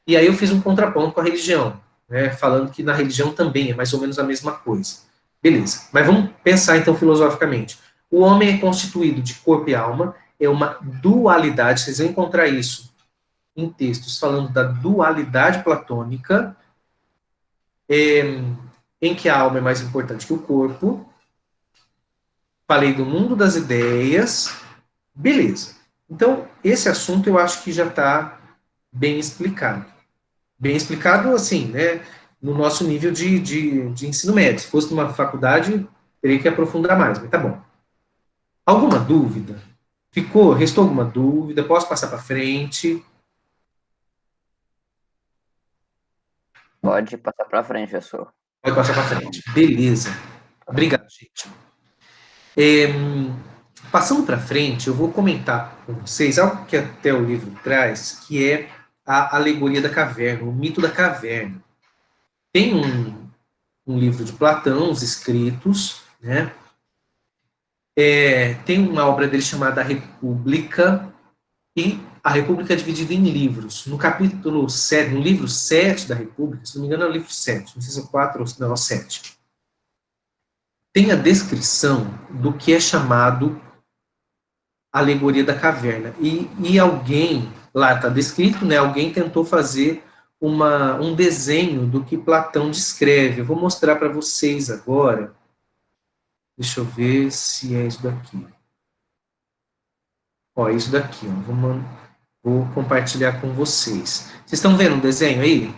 [SPEAKER 2] e aí eu fiz um contraponto com a religião, né, falando que na religião também é mais ou menos a mesma coisa. Beleza, mas vamos pensar então filosoficamente. O homem é constituído de corpo e alma, é uma dualidade, vocês vão encontrar isso em textos falando da dualidade platônica, em que a alma é mais importante que o corpo. Falei do mundo das ideias. Beleza. Então, esse assunto eu acho que já está bem explicado. Bem explicado, assim, né, no nosso nível de ensino médio. Se fosse numa faculdade, teria que aprofundar mais, mas tá bom. Alguma dúvida? Restou alguma dúvida? Posso passar para frente?
[SPEAKER 3] Pode passar para frente, professor.
[SPEAKER 2] Pode passar para frente. Beleza. Obrigado, gente. Passando para frente, eu vou comentar com vocês algo que até o livro traz, que é a alegoria da caverna, o mito da caverna. Tem um livro de Platão, os Escritos, né? Tem uma obra dele chamada A República, e a República é dividida em livros. No capítulo 7, no livro 7 da República, se não me engano é o livro 7, não sei se é 4 ou não, 7, tem a descrição do que é chamado alegoria da caverna. E alguém, lá está descrito, né, alguém tentou fazer um desenho do que Platão descreve. Eu vou mostrar para vocês agora. Deixa eu ver se é isso daqui. Ó, é isso daqui. Ó. Vou compartilhar com vocês. Vocês estão vendo o desenho aí?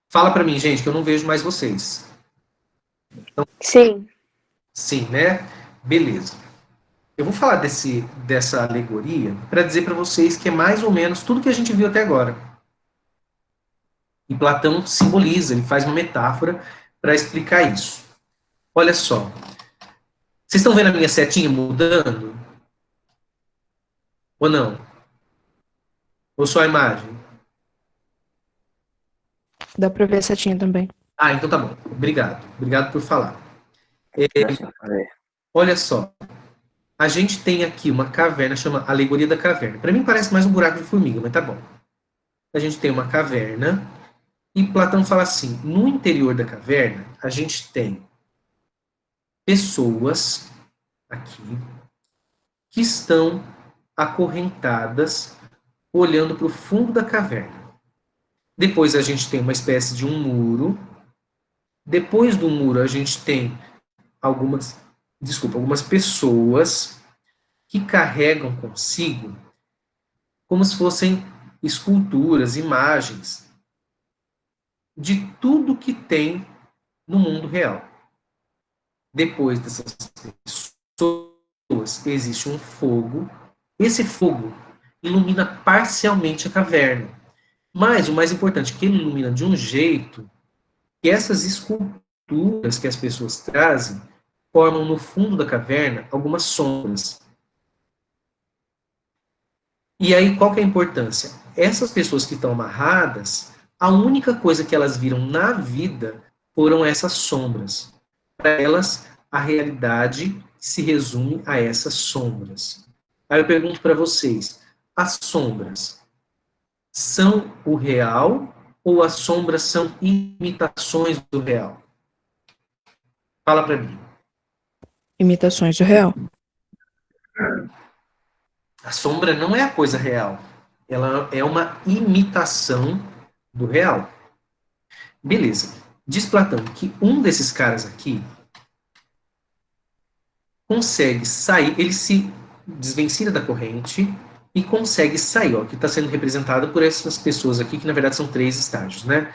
[SPEAKER 2] Fala para mim, gente, que eu não vejo mais vocês. Então,
[SPEAKER 4] Sim.
[SPEAKER 2] sim, né? Beleza. Eu vou falar dessa alegoria para dizer para vocês que é mais ou menos tudo que a gente viu até agora. E Platão simboliza, ele faz uma metáfora para explicar isso. Olha só. Vocês estão vendo a minha setinha mudando? Ou não? Ou só a imagem?
[SPEAKER 4] Dá pra ver a setinha também.
[SPEAKER 2] Ah, então tá bom. Obrigado. Obrigado por falar.
[SPEAKER 3] Ver.
[SPEAKER 2] Olha só. A gente tem aqui uma caverna, chama Alegoria da Caverna. Para mim parece mais um buraco de formiga, mas tá bom. A gente tem uma caverna e Platão fala assim, no interior da caverna, a gente tem pessoas aqui que estão acorrentadas olhando para o fundo da caverna. Depois a gente tem uma espécie de um muro. Depois do muro a gente tem algumas pessoas que carregam consigo como se fossem esculturas, imagens de tudo que tem no mundo real. Depois dessas pessoas existe um fogo Esse fogo ilumina parcialmente a caverna. Mas o mais importante é que ele ilumina de um jeito que essas esculturas que as pessoas trazem formam no fundo da caverna algumas sombras. E aí, qual que é a importância? Essas pessoas que estão amarradas, a única coisa que elas viram na vida foram essas sombras. Para elas, a realidade se resume a essas sombras. Aí eu pergunto para vocês, as sombras são o real ou as sombras são imitações do real? Fala para mim.
[SPEAKER 4] Imitações do real.
[SPEAKER 2] A sombra não é a coisa real. Ela é uma imitação do real. Beleza. Diz Platão que um desses caras aqui consegue sair, ele se desvencilha da corrente e consegue sair, ó, que está sendo representado por essas pessoas aqui, que na verdade são 3 estágios, né?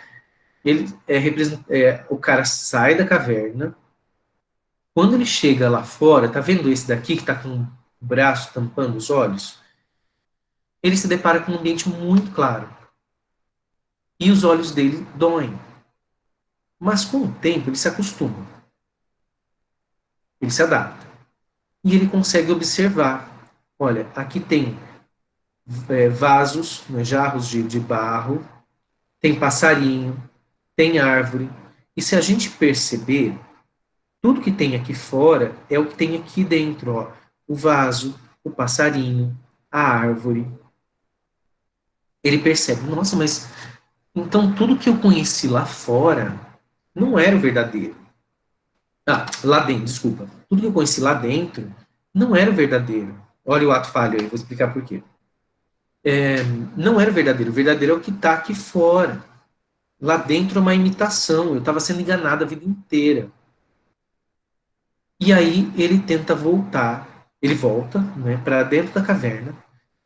[SPEAKER 2] Ele o cara sai da caverna, quando ele chega lá fora, tá vendo esse daqui que está com o braço tampando os olhos? Ele se depara com um ambiente muito claro. E os olhos dele doem. Mas com o tempo ele se acostuma. Ele se adapta. E ele consegue observar. Olha, aqui tem vasos, né, jarros de barro, tem passarinho, tem árvore. E se a gente perceber, tudo que tem aqui fora é o que tem aqui dentro. Ó. O vaso, o passarinho, a árvore. Ele percebe, nossa, mas então tudo que eu conheci lá fora não era o verdadeiro. Ah, lá dentro, desculpa. Tudo que eu conheci lá dentro não era o verdadeiro. Olha o ato falho aí, vou explicar por quê. Não era o verdadeiro. O verdadeiro é o que está aqui fora. Lá dentro é uma imitação. Eu estava sendo enganado a vida inteira. E aí ele tenta voltar. Ele volta, né, para dentro da caverna.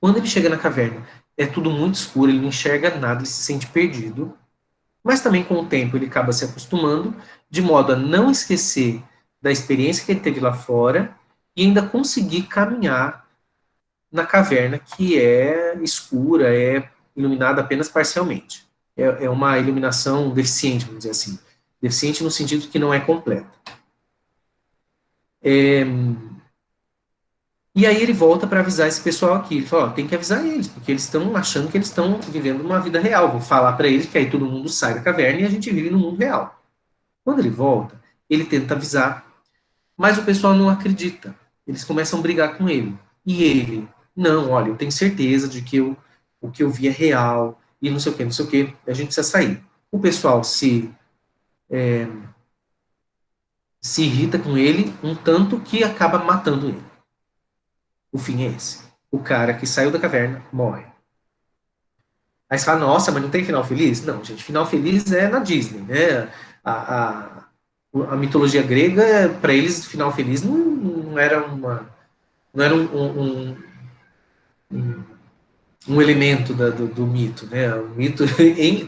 [SPEAKER 2] Quando ele chega na caverna, é tudo muito escuro, ele não enxerga nada, ele se sente perdido. Mas também com o tempo ele acaba se acostumando, de modo a não esquecer da experiência que ele teve lá fora e ainda conseguir caminhar na caverna que é escura, é iluminada apenas parcialmente. É uma iluminação deficiente, vamos dizer assim. Deficiente no sentido que não é completa. E aí ele volta para avisar esse pessoal aqui. Ele fala, ó, tem que avisar eles, porque eles estão achando que eles estão vivendo uma vida real. Vou falar para eles que aí todo mundo sai da caverna e a gente vive no mundo real. Quando ele volta, ele tenta avisar, mas o pessoal não acredita. Eles começam a brigar com ele. E ele, não, olha, eu tenho certeza de que o que eu vi é real, e não sei o que, não sei o que, a gente precisa sair. O pessoal se irrita com ele um tanto que acaba matando ele. O fim é esse. O cara que saiu da caverna morre. Aí você fala, nossa, mas não tem final feliz? Não, gente, final feliz é na Disney, né? A mitologia grega, para eles, final feliz não era não era um elemento do mito, né? O mito,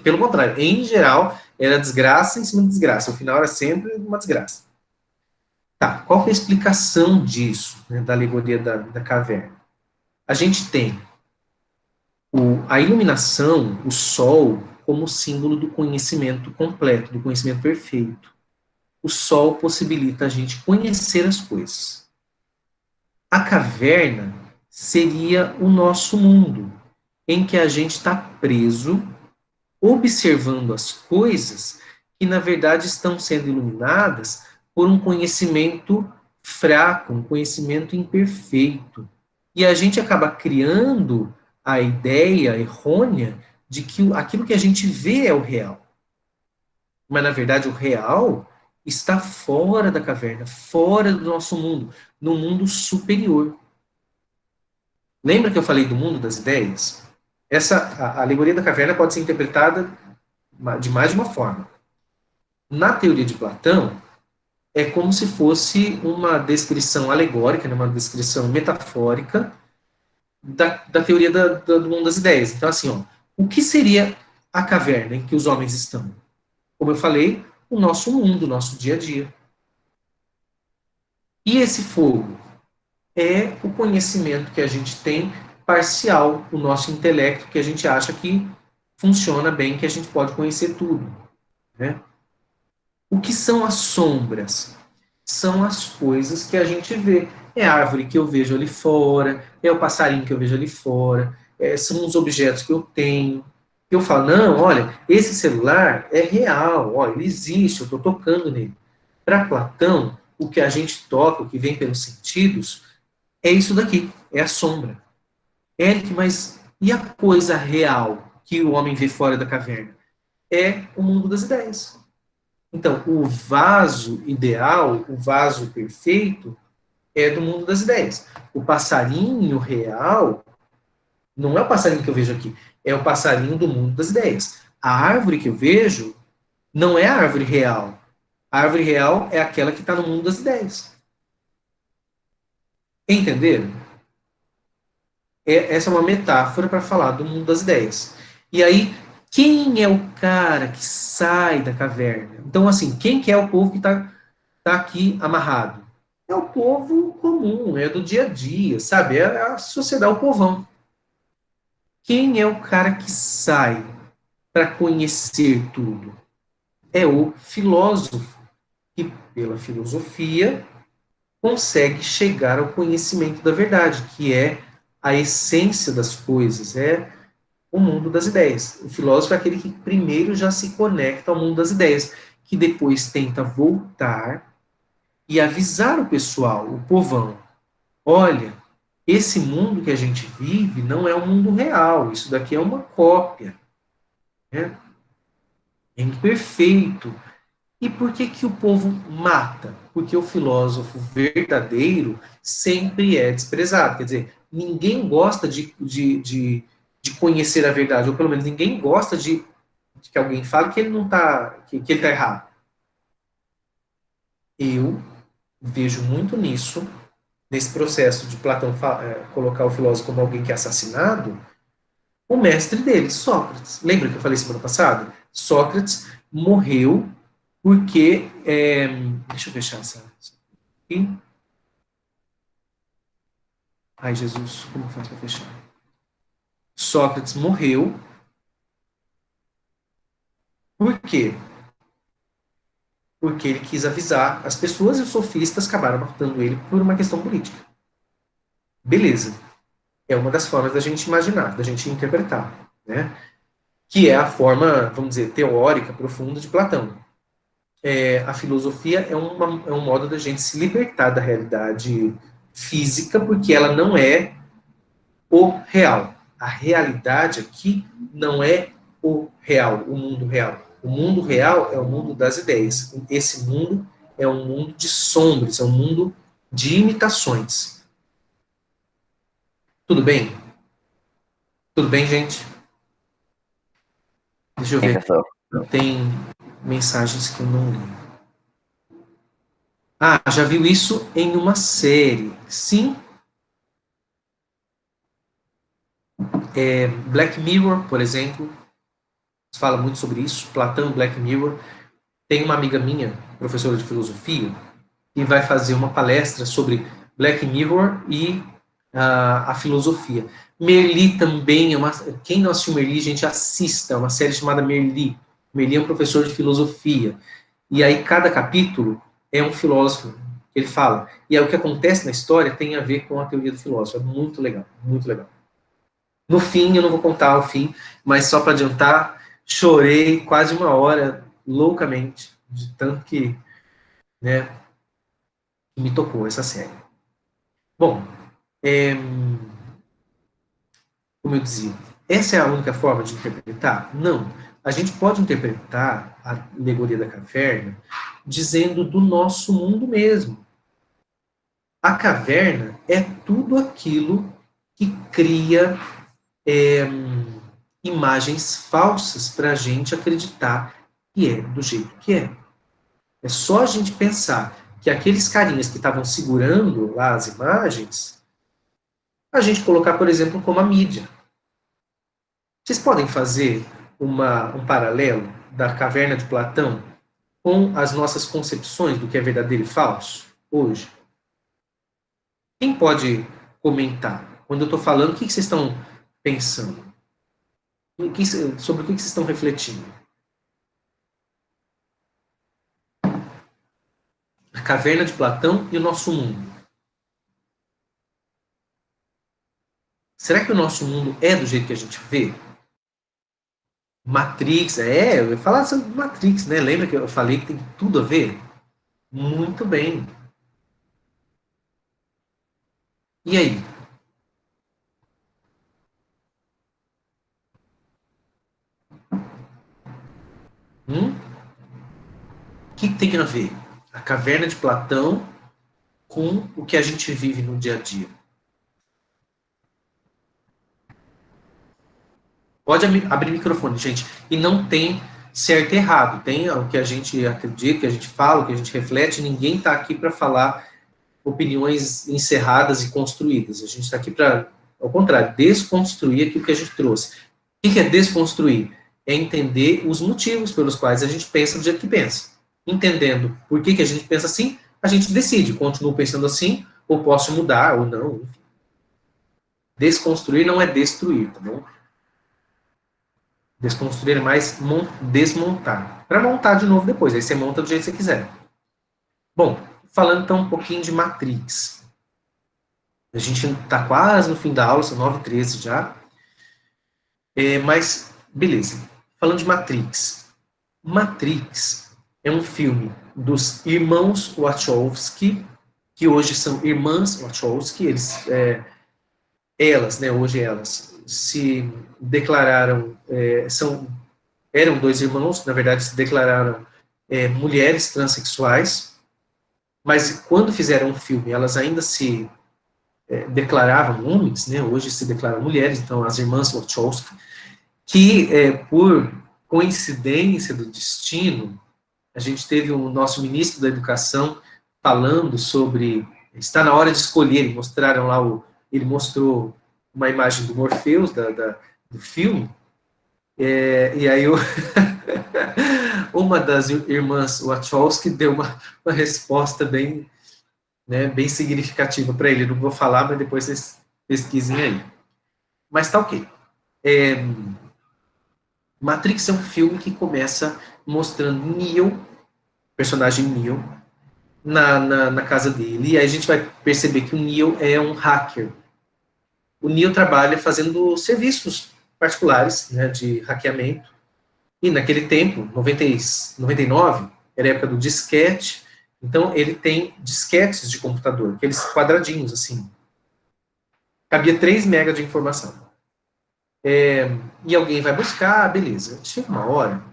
[SPEAKER 2] pelo contrário, em geral, era desgraça em cima de desgraça. O final era sempre uma desgraça. Tá, qual que é a explicação disso, né, da alegoria da caverna? A gente tem a iluminação, o sol, como símbolo do conhecimento completo, do conhecimento perfeito. O sol possibilita a gente conhecer as coisas. A caverna seria o nosso mundo, em que a gente está preso, observando as coisas que, na verdade, estão sendo iluminadas por um conhecimento fraco, um conhecimento imperfeito. E a gente acaba criando a ideia errônea de que aquilo que a gente vê é o real. Mas, na verdade, o real está fora da caverna, fora do nosso mundo, no mundo superior. Lembra que eu falei do mundo das ideias? A alegoria da caverna pode ser interpretada de mais de uma forma. Na teoria de Platão, é como se fosse uma descrição alegórica, né, uma descrição metafórica da teoria do mundo das ideias. Então, assim, ó, o que seria a caverna em que os homens estão? Como eu falei, o nosso mundo, o nosso dia a dia. E esse fogo? é o conhecimento que a gente tem parcial, o nosso intelecto, que a gente acha que funciona bem, que a gente pode conhecer tudo, né? O que são as sombras? São as coisas que a gente vê. É a árvore que eu vejo ali fora, é o passarinho que eu vejo ali fora, são os objetos que eu tenho. Eu falo, não, olha, esse celular é real, olha, ele existe, eu estou tocando nele. Para Platão, o que a gente toca, o que vem pelos sentidos, é isso daqui, é a sombra. Eric, mas e a coisa real que o homem vê fora da caverna? É o mundo das ideias. Então, o vaso ideal, o vaso perfeito, é do mundo das ideias. O passarinho real não é o passarinho que eu vejo aqui, é o passarinho do mundo das ideias. A árvore que eu vejo não é a árvore real. A árvore real é aquela que está no mundo das ideias. Entenderam? Essa é uma metáfora para falar do mundo das ideias. E aí, quem é o cara que sai da caverna? Então, assim, quem que é o povo que está aqui amarrado? É o povo comum, é do dia a dia, sabe? É a sociedade, o povão. Quem é o cara que sai para conhecer tudo? É o filósofo, que pela filosofia consegue chegar ao conhecimento da verdade, que é a essência das coisas, é o mundo das ideias. O filósofo é aquele que primeiro já se conecta ao mundo das ideias, que depois tenta voltar e avisar o pessoal, o povão, olha, esse mundo que a gente vive não é um mundo real, isso daqui é uma cópia, né? É imperfeito. E por que que o povo mata? Porque o filósofo verdadeiro sempre é desprezado. Quer dizer, ninguém gosta de conhecer a verdade, ou pelo menos ninguém gosta de que alguém fale que ele não tá, que ele está errado. Eu vejo muito nisso, nesse processo de Platão colocar o filósofo como alguém que é assassinado, o mestre dele, Sócrates. Lembra que eu falei semana passada? Sócrates morreu porque. Deixa eu fechar essa aqui. Ai, Jesus, como faz para fechar? Sócrates morreu. Por quê? Porque ele quis avisar as pessoas e os sofistas acabaram matando ele por uma questão política. Beleza. É uma das formas da gente imaginar, da gente interpretar, né? Que é a forma, vamos dizer, teórica, profunda de Platão. A filosofia é um modo da gente se libertar da realidade física, porque ela não é o real. A realidade aqui não é o real, o mundo real. O mundo real é o mundo das ideias. Esse mundo é um mundo de sombras, é um mundo de imitações. Tudo bem? Tudo bem, gente? Deixa eu ver.
[SPEAKER 3] Professor.
[SPEAKER 2] Tem mensagens que eu não li. Ah, já viu isso em uma série? Sim. Black Mirror, por exemplo, fala muito sobre isso. Platão, Black Mirror. Tem uma amiga minha, professora de filosofia, que vai fazer uma palestra sobre Black Mirror e a filosofia. Merli também é uma. Quem não assistiu Merli, gente, assista. É uma série chamada Merli. Merli é um professor de filosofia. E aí, cada capítulo é um filósofo que ele fala. E aí, o que acontece na história tem a ver com a teoria do filósofo. É muito legal, muito legal. No fim, eu não vou contar o fim, mas só para adiantar, chorei quase uma hora, loucamente, de tanto que, né, me tocou essa série. Bom, como eu dizia, essa é a única forma de interpretar? Não. A gente pode interpretar a alegoria da caverna dizendo do nosso mundo mesmo. A caverna é tudo aquilo que cria imagens falsas para a gente acreditar que é do jeito que é. É só a gente pensar que aqueles carinhas que estavam segurando lá as imagens, a gente colocar, por exemplo, como a mídia. Vocês podem fazer um paralelo da caverna de Platão com as nossas concepções do que é verdadeiro e falso hoje? Quem pode comentar? Quando eu estou falando, o que vocês estão pensando? Sobre o que vocês estão refletindo? A caverna de Platão e o nosso mundo. Será que o nosso mundo é do jeito que a gente vê? Matrix, eu ia falar sobre Matrix, né? Lembra que eu falei que tem tudo a ver? Muito bem. E aí? O que tem a ver? A caverna de Platão com o que a gente vive no dia a dia. Pode abrir microfone, gente. E não tem certo e errado. Tem o que a gente acredita, o que a gente fala, o que a gente reflete. Ninguém está aqui para falar opiniões encerradas e construídas. A gente está aqui para, ao contrário, desconstruir aquilo que a gente trouxe. O que é desconstruir? É entender os motivos pelos quais a gente pensa do jeito que pensa. Entendendo por que a gente pensa assim, a gente decide, continuo pensando assim, ou posso mudar, ou não. Enfim. Desconstruir não é destruir, tá bom? Desconstruir é mais desmontar. Para montar de novo depois, aí você monta do jeito que você quiser. Bom, falando então um pouquinho de Matrix. A gente está quase no fim da aula, são 9h13 já. Mas, beleza. Falando de Matrix. Matrix é um filme dos irmãos Wachowski, que hoje são irmãs Wachowski, hoje elas se declararam, eram dois irmãos, na verdade se declararam mulheres transexuais, mas quando fizeram o filme, elas ainda se declaravam homens, né, hoje se declaram mulheres, então as irmãs Wachowski, que por coincidência do destino, a gente teve o nosso ministro da Educação falando sobre, está na hora de escolher, mostraram lá, ele mostrou uma imagem do Morpheus, do filme, e aí uma das irmãs Wachowski deu uma resposta bem significativa para ele. Não vou falar, mas depois vocês pesquisem aí. Mas tá ok. Matrix é um filme que começa mostrando Neo, personagem Neo, na casa dele, e aí a gente vai perceber que o Neo é um hacker. O Neo trabalha fazendo serviços particulares, né, de hackeamento, e naquele tempo, 99, era a época do disquete, então ele tem disquetes de computador, aqueles quadradinhos assim. Cabia 3 MB de informação. E alguém vai buscar, beleza. Chega uma hora,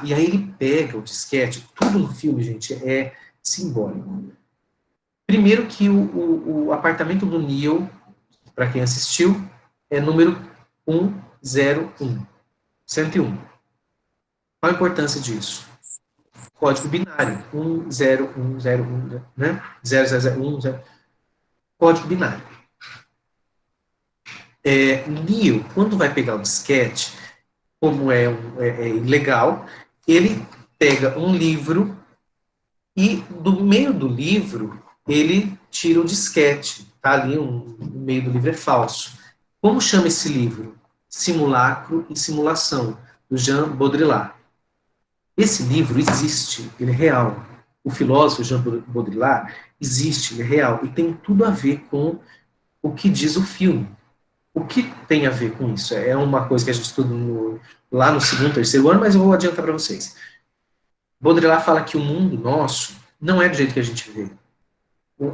[SPEAKER 2] e aí ele pega o disquete, tudo no filme, gente, é simbólico. Primeiro que o apartamento do Neo, para quem assistiu, é número 101. 101. Qual a importância disso? Código binário. 10101, né? 0001. Código binário. Neo, quando vai pegar o disquete, como é ilegal, ele pega um livro e do meio do livro ele tira o disquete. Tá ali, o meio do livro é falso. Como chama esse livro? Simulacro e Simulação, do Jean Baudrillard. Esse livro existe, ele é real. O filósofo Jean Baudrillard existe, ele é real, e tem tudo a ver com o que diz o filme. O que tem a ver com isso? É uma coisa que a gente estuda lá no 2º, 3º ano, mas eu vou adiantar para vocês. Baudrillard fala que o mundo nosso não é do jeito que a gente vê.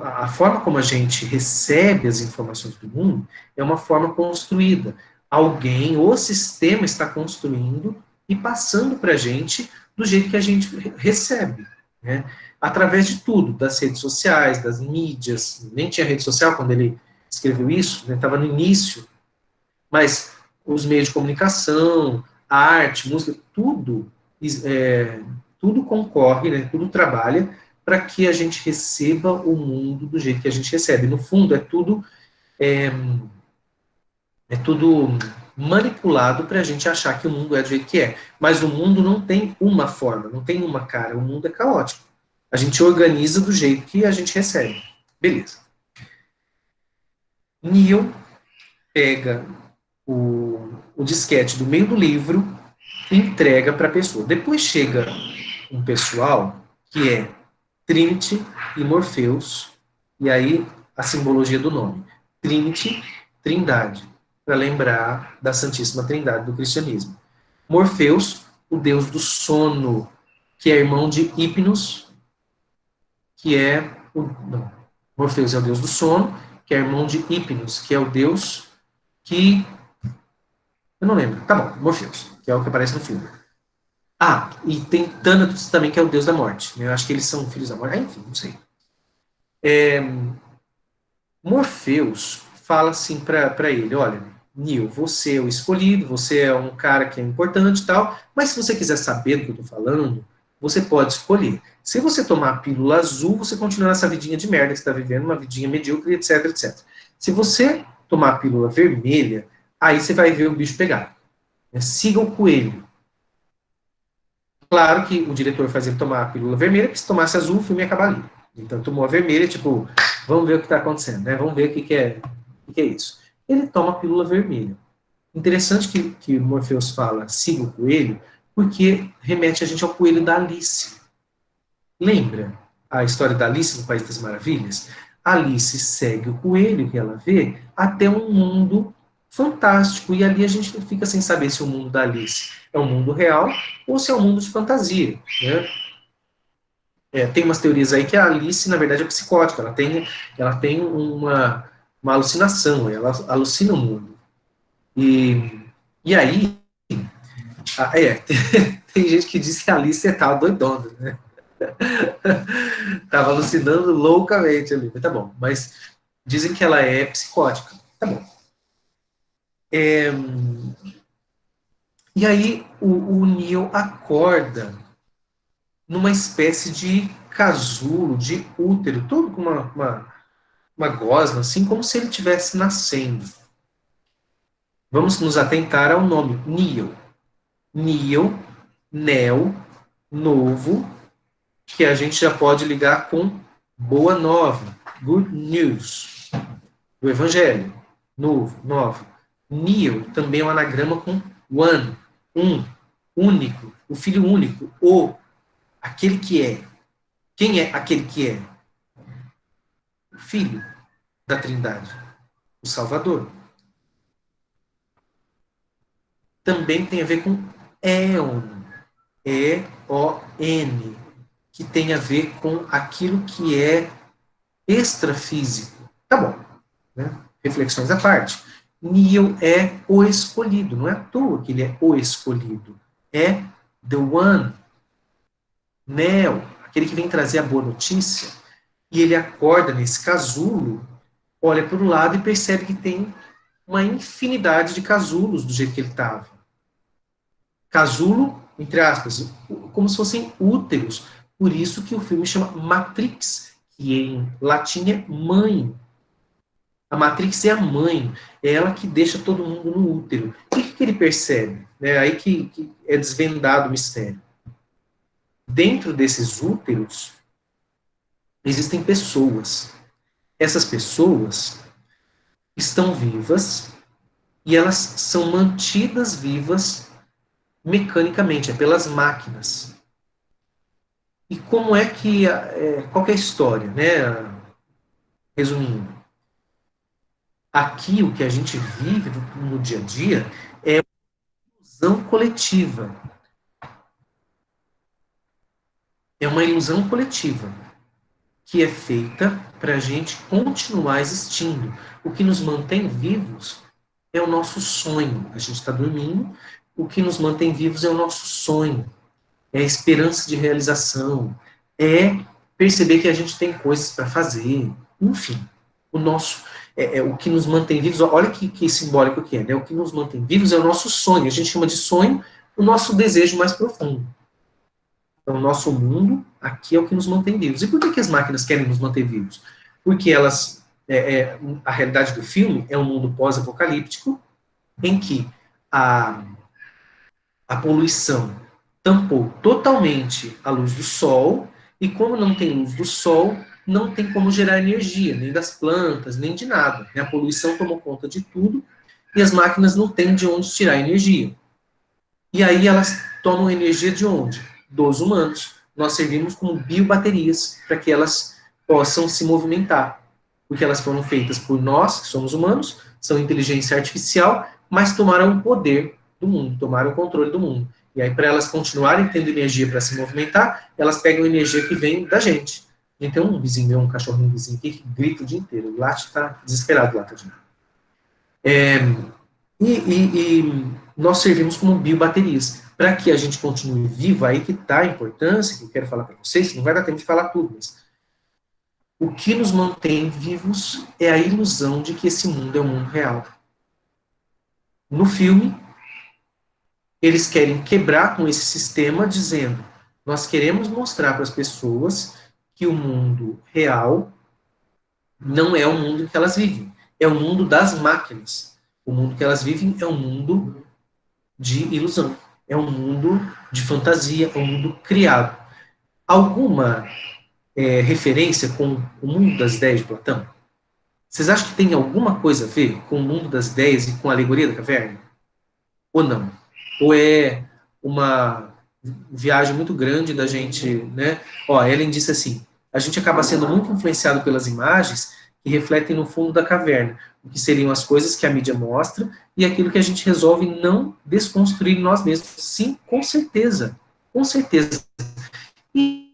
[SPEAKER 2] A forma como a gente recebe as informações do mundo é uma forma construída. Alguém, o sistema está construindo e passando para a gente do jeito que a gente recebe, né? Através de tudo, das redes sociais, das mídias. Nem tinha rede social quando ele escreveu isso, estava no início, mas os meios de comunicação, a arte, música, tudo concorre, né, tudo trabalha para que a gente receba o mundo do jeito que a gente recebe. No fundo, é tudo manipulado para a gente achar que o mundo é do jeito que é. Mas o mundo não tem uma forma, não tem uma cara, o mundo é caótico. A gente organiza do jeito que a gente recebe. Beleza. Neo pega o disquete do meio do livro e entrega para a pessoa. Depois chega um pessoal que é Trinity e Morpheus, e aí a simbologia do nome. Trinity, trindade, para lembrar da Santíssima Trindade do cristianismo. Morpheus, o deus do sono, que é irmão de Hipnos, que é o... Não, Morpheus é o deus do sono, que é irmão de Hipnos, que é o deus que... Eu não lembro. Tá bom, Morpheus, que é o que aparece no filme. Ah, e tem Thanatos também, que é o deus da morte. Eu acho que eles são filhos da morte. Ah, enfim, não sei. Morpheus fala assim para ele, olha, Neo, você é o escolhido, você é um cara que é importante e tal, mas se você quiser saber do que eu estou falando, você pode escolher. Se você tomar a pílula azul, você continua nessa vidinha de merda que você está vivendo, uma vidinha medíocre, etc, etc. Se você tomar a pílula vermelha, aí você vai ver o bicho pegar. Siga o coelho. Claro que o diretor faz ele tomar a pílula vermelha, porque se tomasse azul, o filme ia acabar ali. Então tomou a vermelha, tipo, vamos ver o que está acontecendo, né? Vamos ver o que é isso. Ele toma a pílula vermelha. Interessante que o Morpheus fala, siga o coelho, porque remete a gente ao coelho da Alice. Lembra a história da Alice no País das Maravilhas? A Alice segue o coelho que ela vê até um mundo fantástico, e ali a gente fica sem saber se o mundo da Alice é um mundo real ou se é um mundo de fantasia, né? Tem umas teorias aí que a Alice, na verdade, é psicótica, ela tem uma alucinação, ela alucina o mundo. E aí, tem gente que diz que a Alice estava doidona, né? Tava alucinando loucamente ali, tá bom, mas dizem que ela é psicótica, tá bom. E aí o Neo acorda numa espécie de casulo, de útero, todo com uma gosma, assim, como se ele estivesse nascendo. Vamos nos atentar ao nome, Neo. Neo, Neo, novo, que a gente já pode ligar com boa nova, good news, do evangelho, novo, nova. Neo também é um anagrama com one, único, o filho único, aquele que é. Quem é aquele que é? O filho da Trindade, o Salvador. Também tem a ver com Eon, E-O-N, que tem a ver com aquilo que é extrafísico. Tá bom, né? Reflexões à parte. Neo é o escolhido, não é à toa que ele é o escolhido. É the one, Neo, aquele que vem trazer a boa notícia, e ele acorda nesse casulo, olha para o lado e percebe que tem uma infinidade de casulos do jeito que ele estava. Casulo, entre aspas, como se fossem úteros. Por isso que o filme chama Matrix, que em latim é mãe. A Matrix é a mãe, é ela que deixa todo mundo no útero. O que ele percebe? Aí que é desvendado o mistério. Dentro desses úteros, existem pessoas. Essas pessoas estão vivas e elas são mantidas vivas mecanicamente, pelas máquinas. E como é que... qual que é a história, né? Resumindo, aqui o que a gente vive no dia a dia é uma ilusão coletiva. É uma ilusão coletiva que é feita para a gente continuar existindo. O que nos mantém vivos é o nosso sonho. A gente está dormindo, o que nos mantém vivos é o nosso sonho. É a esperança de realização, é perceber que a gente tem coisas para fazer, enfim, o que nos mantém vivos, olha que simbólico que é, né? O que nos mantém vivos é o nosso sonho, a gente chama de sonho o nosso desejo mais profundo. Então, o nosso mundo, aqui é o que nos mantém vivos. E por que as máquinas querem nos manter vivos? Porque elas, a realidade do filme é um mundo pós-apocalíptico, em que a poluição tampou totalmente a luz do sol, e como não tem luz do sol, não tem como gerar energia, nem das plantas, nem de nada. A poluição tomou conta de tudo e as máquinas não têm de onde tirar energia. E aí elas tomam energia de onde? Dos humanos. Nós servimos como biobaterias para que elas possam se movimentar. Porque elas foram feitas por nós, que somos humanos, são inteligência artificial, mas tomaram o poder do mundo, tomaram o controle do mundo. E aí, para elas continuarem tendo energia para se movimentar, elas pegam energia que vem da gente. A gente tem um vizinho meu, um cachorrinho vizinho aqui, que grita o dia inteiro. O Late está desesperado lá, tadinho. E nós servimos como biobaterias. Para que a gente continue vivo, aí que está a importância, que eu quero falar para vocês, não vai dar tempo de falar tudo, mas o que nos mantém vivos é a ilusão de que esse mundo é um mundo real. No filme, eles querem quebrar com esse sistema, dizendo: nós queremos mostrar para as pessoas que o mundo real não é o mundo em que elas vivem, é o mundo das máquinas. O mundo que elas vivem é um mundo de ilusão, é um mundo de fantasia, é um mundo criado. Alguma referência com o mundo das ideias de Platão? Vocês acham que tem alguma coisa a ver com o mundo das ideias e com a alegoria da caverna? Ou não? Ou é uma viagem muito grande da gente, né? Ó, Ellen disse assim: a gente acaba sendo muito influenciado pelas imagens que refletem no fundo da caverna, o que seriam as coisas que a mídia mostra e aquilo que a gente resolve não desconstruir nós mesmos. Sim, com certeza. Com certeza. E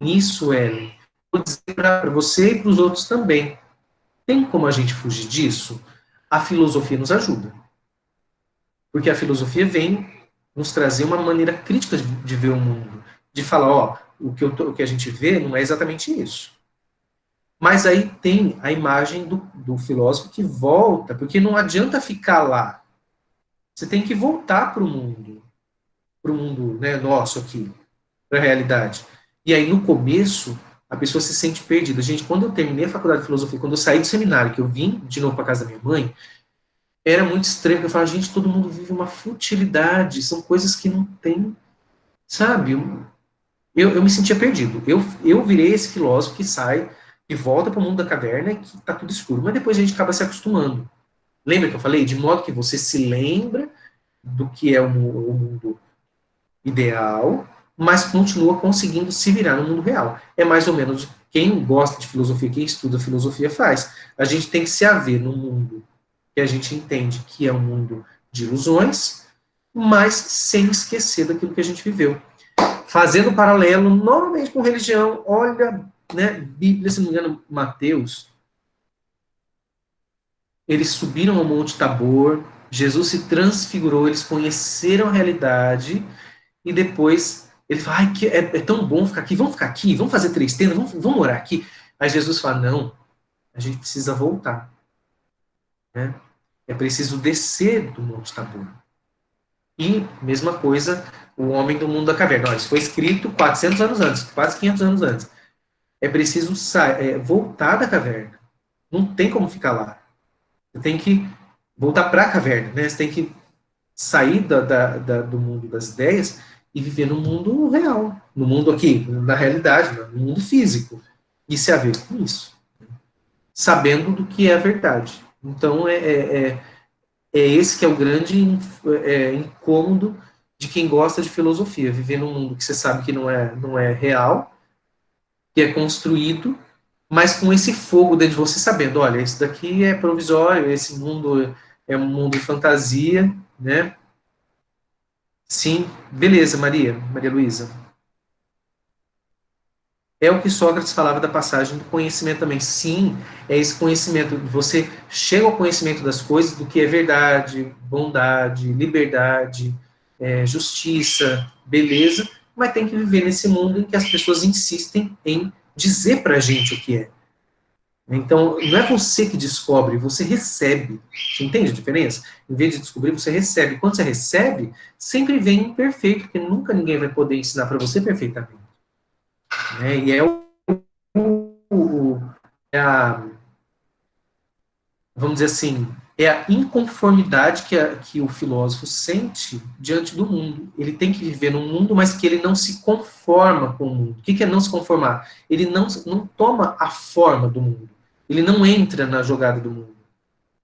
[SPEAKER 2] nisso, Ellen, vou dizer para você e para os outros também. Tem como a gente fugir disso? A filosofia nos ajuda. Porque a filosofia vem nos trazer uma maneira crítica de ver o mundo. De falar, ó, o que a gente vê não é exatamente isso. Mas aí tem a imagem do filósofo que volta, porque não adianta ficar lá. Você tem que voltar para o mundo, né, nosso aqui, para a realidade. E aí, no começo, a pessoa se sente perdida. Gente, quando eu terminei a faculdade de filosofia, quando eu saí do seminário, que eu vim de novo para casa da minha mãe, era muito estranho, porque eu falava: gente, todo mundo vive uma futilidade, são coisas que não tem, sabe? Eu me sentia perdido. Eu virei esse filósofo que sai e volta para o mundo da caverna e que está tudo escuro. Mas depois a gente acaba se acostumando. Lembra que eu falei? De modo que você se lembra do que é o mundo ideal, mas continua conseguindo se virar no mundo real. É mais ou menos quem gosta de filosofia, quem estuda filosofia faz. A gente tem que se haver no mundo que a gente entende que é um mundo de ilusões, mas sem esquecer daquilo que a gente viveu. Fazendo paralelo, normalmente com religião, olha, né, Bíblia, se não me engano, Mateus, eles subiram ao Monte Tabor, Jesus se transfigurou, eles conheceram a realidade, e depois ele fala: ai, é tão bom ficar aqui, vamos fazer 3 tendas, vamos orar aqui. Aí Jesus fala: não, a gente precisa voltar. Né? É preciso descer do Monte Tabor. E, mesma coisa, o homem do mundo da caverna. Olha, isso foi escrito 400 anos antes, quase 500 anos antes. É preciso voltar da caverna. Não tem como ficar lá. Você tem que voltar para a caverna. Né? Você tem que sair do mundo das ideias e viver no mundo real. No mundo aqui, na realidade, no mundo físico. E se haver com isso. Sabendo do que é a verdade. Então, é esse que é o grande incômodo de quem gosta de filosofia, viver num mundo que você sabe que não é real, que é construído, mas com esse fogo dentro de você, sabendo: olha, isso daqui é provisório, esse mundo é um mundo de fantasia, né? Sim, beleza, Maria Luísa. É o que Sócrates falava da passagem do conhecimento também. Sim, é esse conhecimento. Você chega ao conhecimento das coisas, do que é verdade, bondade, liberdade, justiça, beleza, mas tem que viver nesse mundo em que as pessoas insistem em dizer pra gente o que é. Então, não é você que descobre, você recebe. Você entende a diferença? Em vez de descobrir, você recebe. Quando você recebe, sempre vem imperfeito, porque nunca ninguém vai poder ensinar para você perfeitamente. E é vamos dizer assim, é a inconformidade que o filósofo sente diante do mundo. Ele tem que viver num mundo, mas que ele não se conforma com o mundo. O que é não se conformar? Ele não toma a forma do mundo. Ele não entra na jogada do mundo.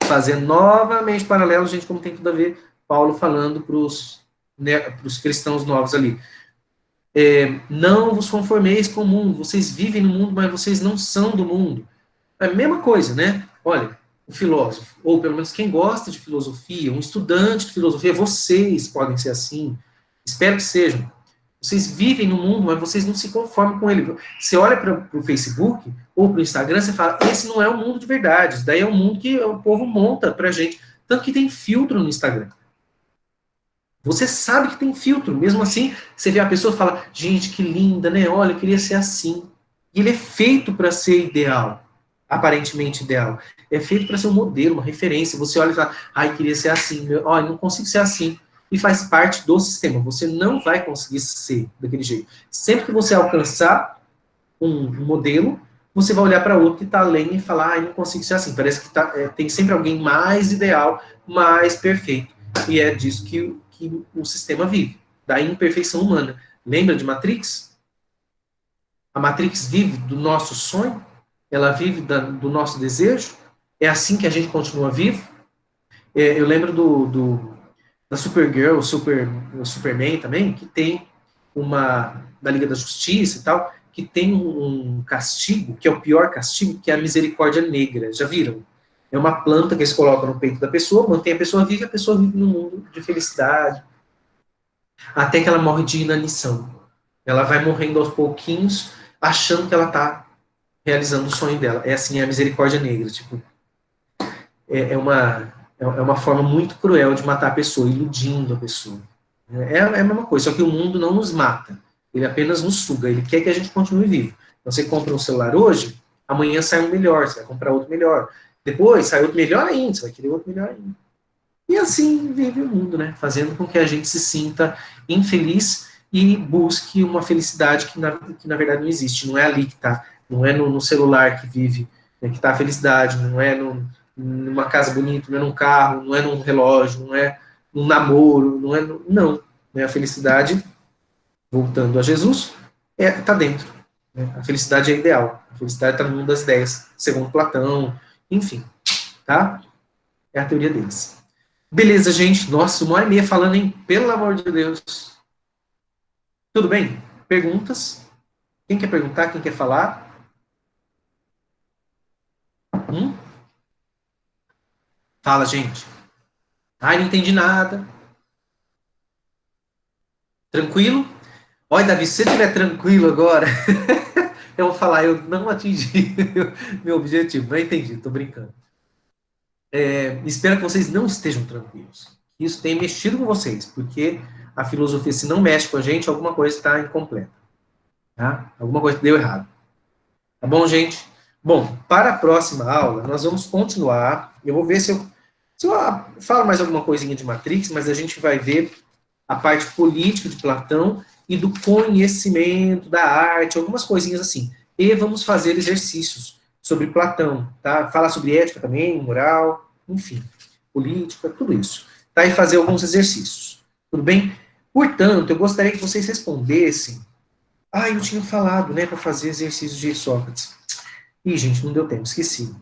[SPEAKER 2] Fazendo novamente paralelo, gente, como tem tudo a ver, Paulo falando para os cristãos novos ali. Não vos conformeis com o mundo, vocês vivem no mundo, mas vocês não são do mundo. É a mesma coisa, né? Olha, o filósofo, ou pelo menos quem gosta de filosofia, um estudante de filosofia, vocês podem ser assim, espero que sejam. Vocês vivem no mundo, mas vocês não se conformam com ele. Você olha para o Facebook ou para o Instagram, você fala, esse não é o mundo de verdade, isso daí é o mundo que o povo monta para gente. Tanto que tem filtro no Instagram. Você sabe que tem filtro, mesmo assim, você vê a pessoa e fala, gente, que linda, né? Olha, eu queria ser assim. E ele é feito para ser ideal, aparentemente ideal. É feito para ser um modelo, uma referência. Você olha e fala, ai, queria ser assim, olha, não consigo ser assim. E faz parte do sistema. Você não vai conseguir ser daquele jeito. Sempre que você alcançar um modelo, você vai olhar para outro que está além e falar, ai, não consigo ser assim. Parece que tem sempre alguém mais ideal, mais perfeito. E é disso que o sistema vive, da imperfeição humana. Lembra de Matrix? A Matrix vive do nosso sonho, ela vive do nosso desejo, é assim que a gente continua vivo. Eu lembro da Supergirl, o Superman também, que tem da Liga da Justiça e tal, que tem um castigo, que é o pior castigo, que é a misericórdia negra. Já viram? É uma planta que eles colocam no peito da pessoa, mantém a pessoa vive num mundo de felicidade, até que ela morre de inanição. Ela vai morrendo aos pouquinhos, achando que ela está realizando o sonho dela. É assim, é a misericórdia negra. Tipo, é uma forma muito cruel de matar a pessoa, iludindo a pessoa. É a mesma coisa, só que o mundo não nos mata. Ele apenas nos suga. Ele quer que a gente continue vivo. Então, você compra um celular hoje, amanhã sai um melhor, você vai comprar outro melhor. Depois sai outro melhor ainda, você vai querer outro melhor ainda. E assim vive o mundo, né? Fazendo com que a gente se sinta infeliz e busque uma felicidade que na verdade não existe. Não é ali que está. Não é no celular que vive, né, que está a felicidade. Não é numa casa bonita, não é num carro, não é num relógio, não é num namoro, não é. Não. Né? A felicidade, voltando a Jesus, está dentro. Né? A felicidade é ideal. A felicidade está no mundo das ideias, segundo Platão, enfim. Tá? É a teoria deles. Beleza, gente. Nossa, 1h30 falando, hein? Pelo amor de Deus. Tudo bem? Perguntas? Quem quer perguntar? Quem quer falar? Fala, gente. Ai, não entendi nada. Tranquilo? Olha, Davi, se você estiver tranquilo agora, eu vou falar, eu não atingi meu objetivo. Não entendi, tô brincando. Espero que vocês não estejam tranquilos. Que isso tenha mexido com vocês, porque a filosofia, se não mexe com a gente, alguma coisa está incompleta. Tá? Alguma coisa deu errado. Tá bom, gente? Bom, para a próxima aula, nós vamos continuar. Eu vou ver se eu falo mais alguma coisinha de Matrix, mas a gente vai ver a parte política de Platão e do conhecimento da arte, algumas coisinhas assim. E vamos fazer exercícios sobre Platão, tá? Falar sobre ética também, moral, enfim, política, tudo isso. Tá? E fazer alguns exercícios. Tudo bem? Portanto, eu gostaria que vocês respondessem. Eu tinha falado, né, para fazer exercícios de Sócrates. Ih, gente, não deu tempo, esqueci.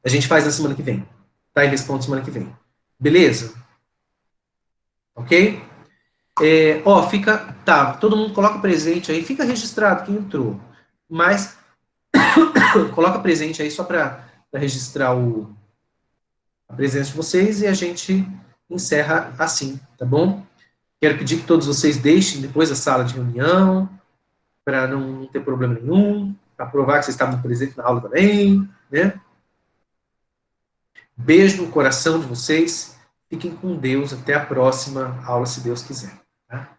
[SPEAKER 2] A gente faz na semana que vem. Tá? E responde semana que vem. Beleza? Ok? Fica. Tá, todo mundo coloca presente aí. Fica registrado quem entrou. Mas coloca presente aí só para registrar a presença de vocês e a gente encerra assim, tá bom? Quero pedir que todos vocês deixem depois a sala de reunião, para não ter problema nenhum, para provar que vocês estavam presentes na aula também, né? Beijo no coração de vocês. Fiquem com Deus. Até a próxima aula, se Deus quiser. Tá?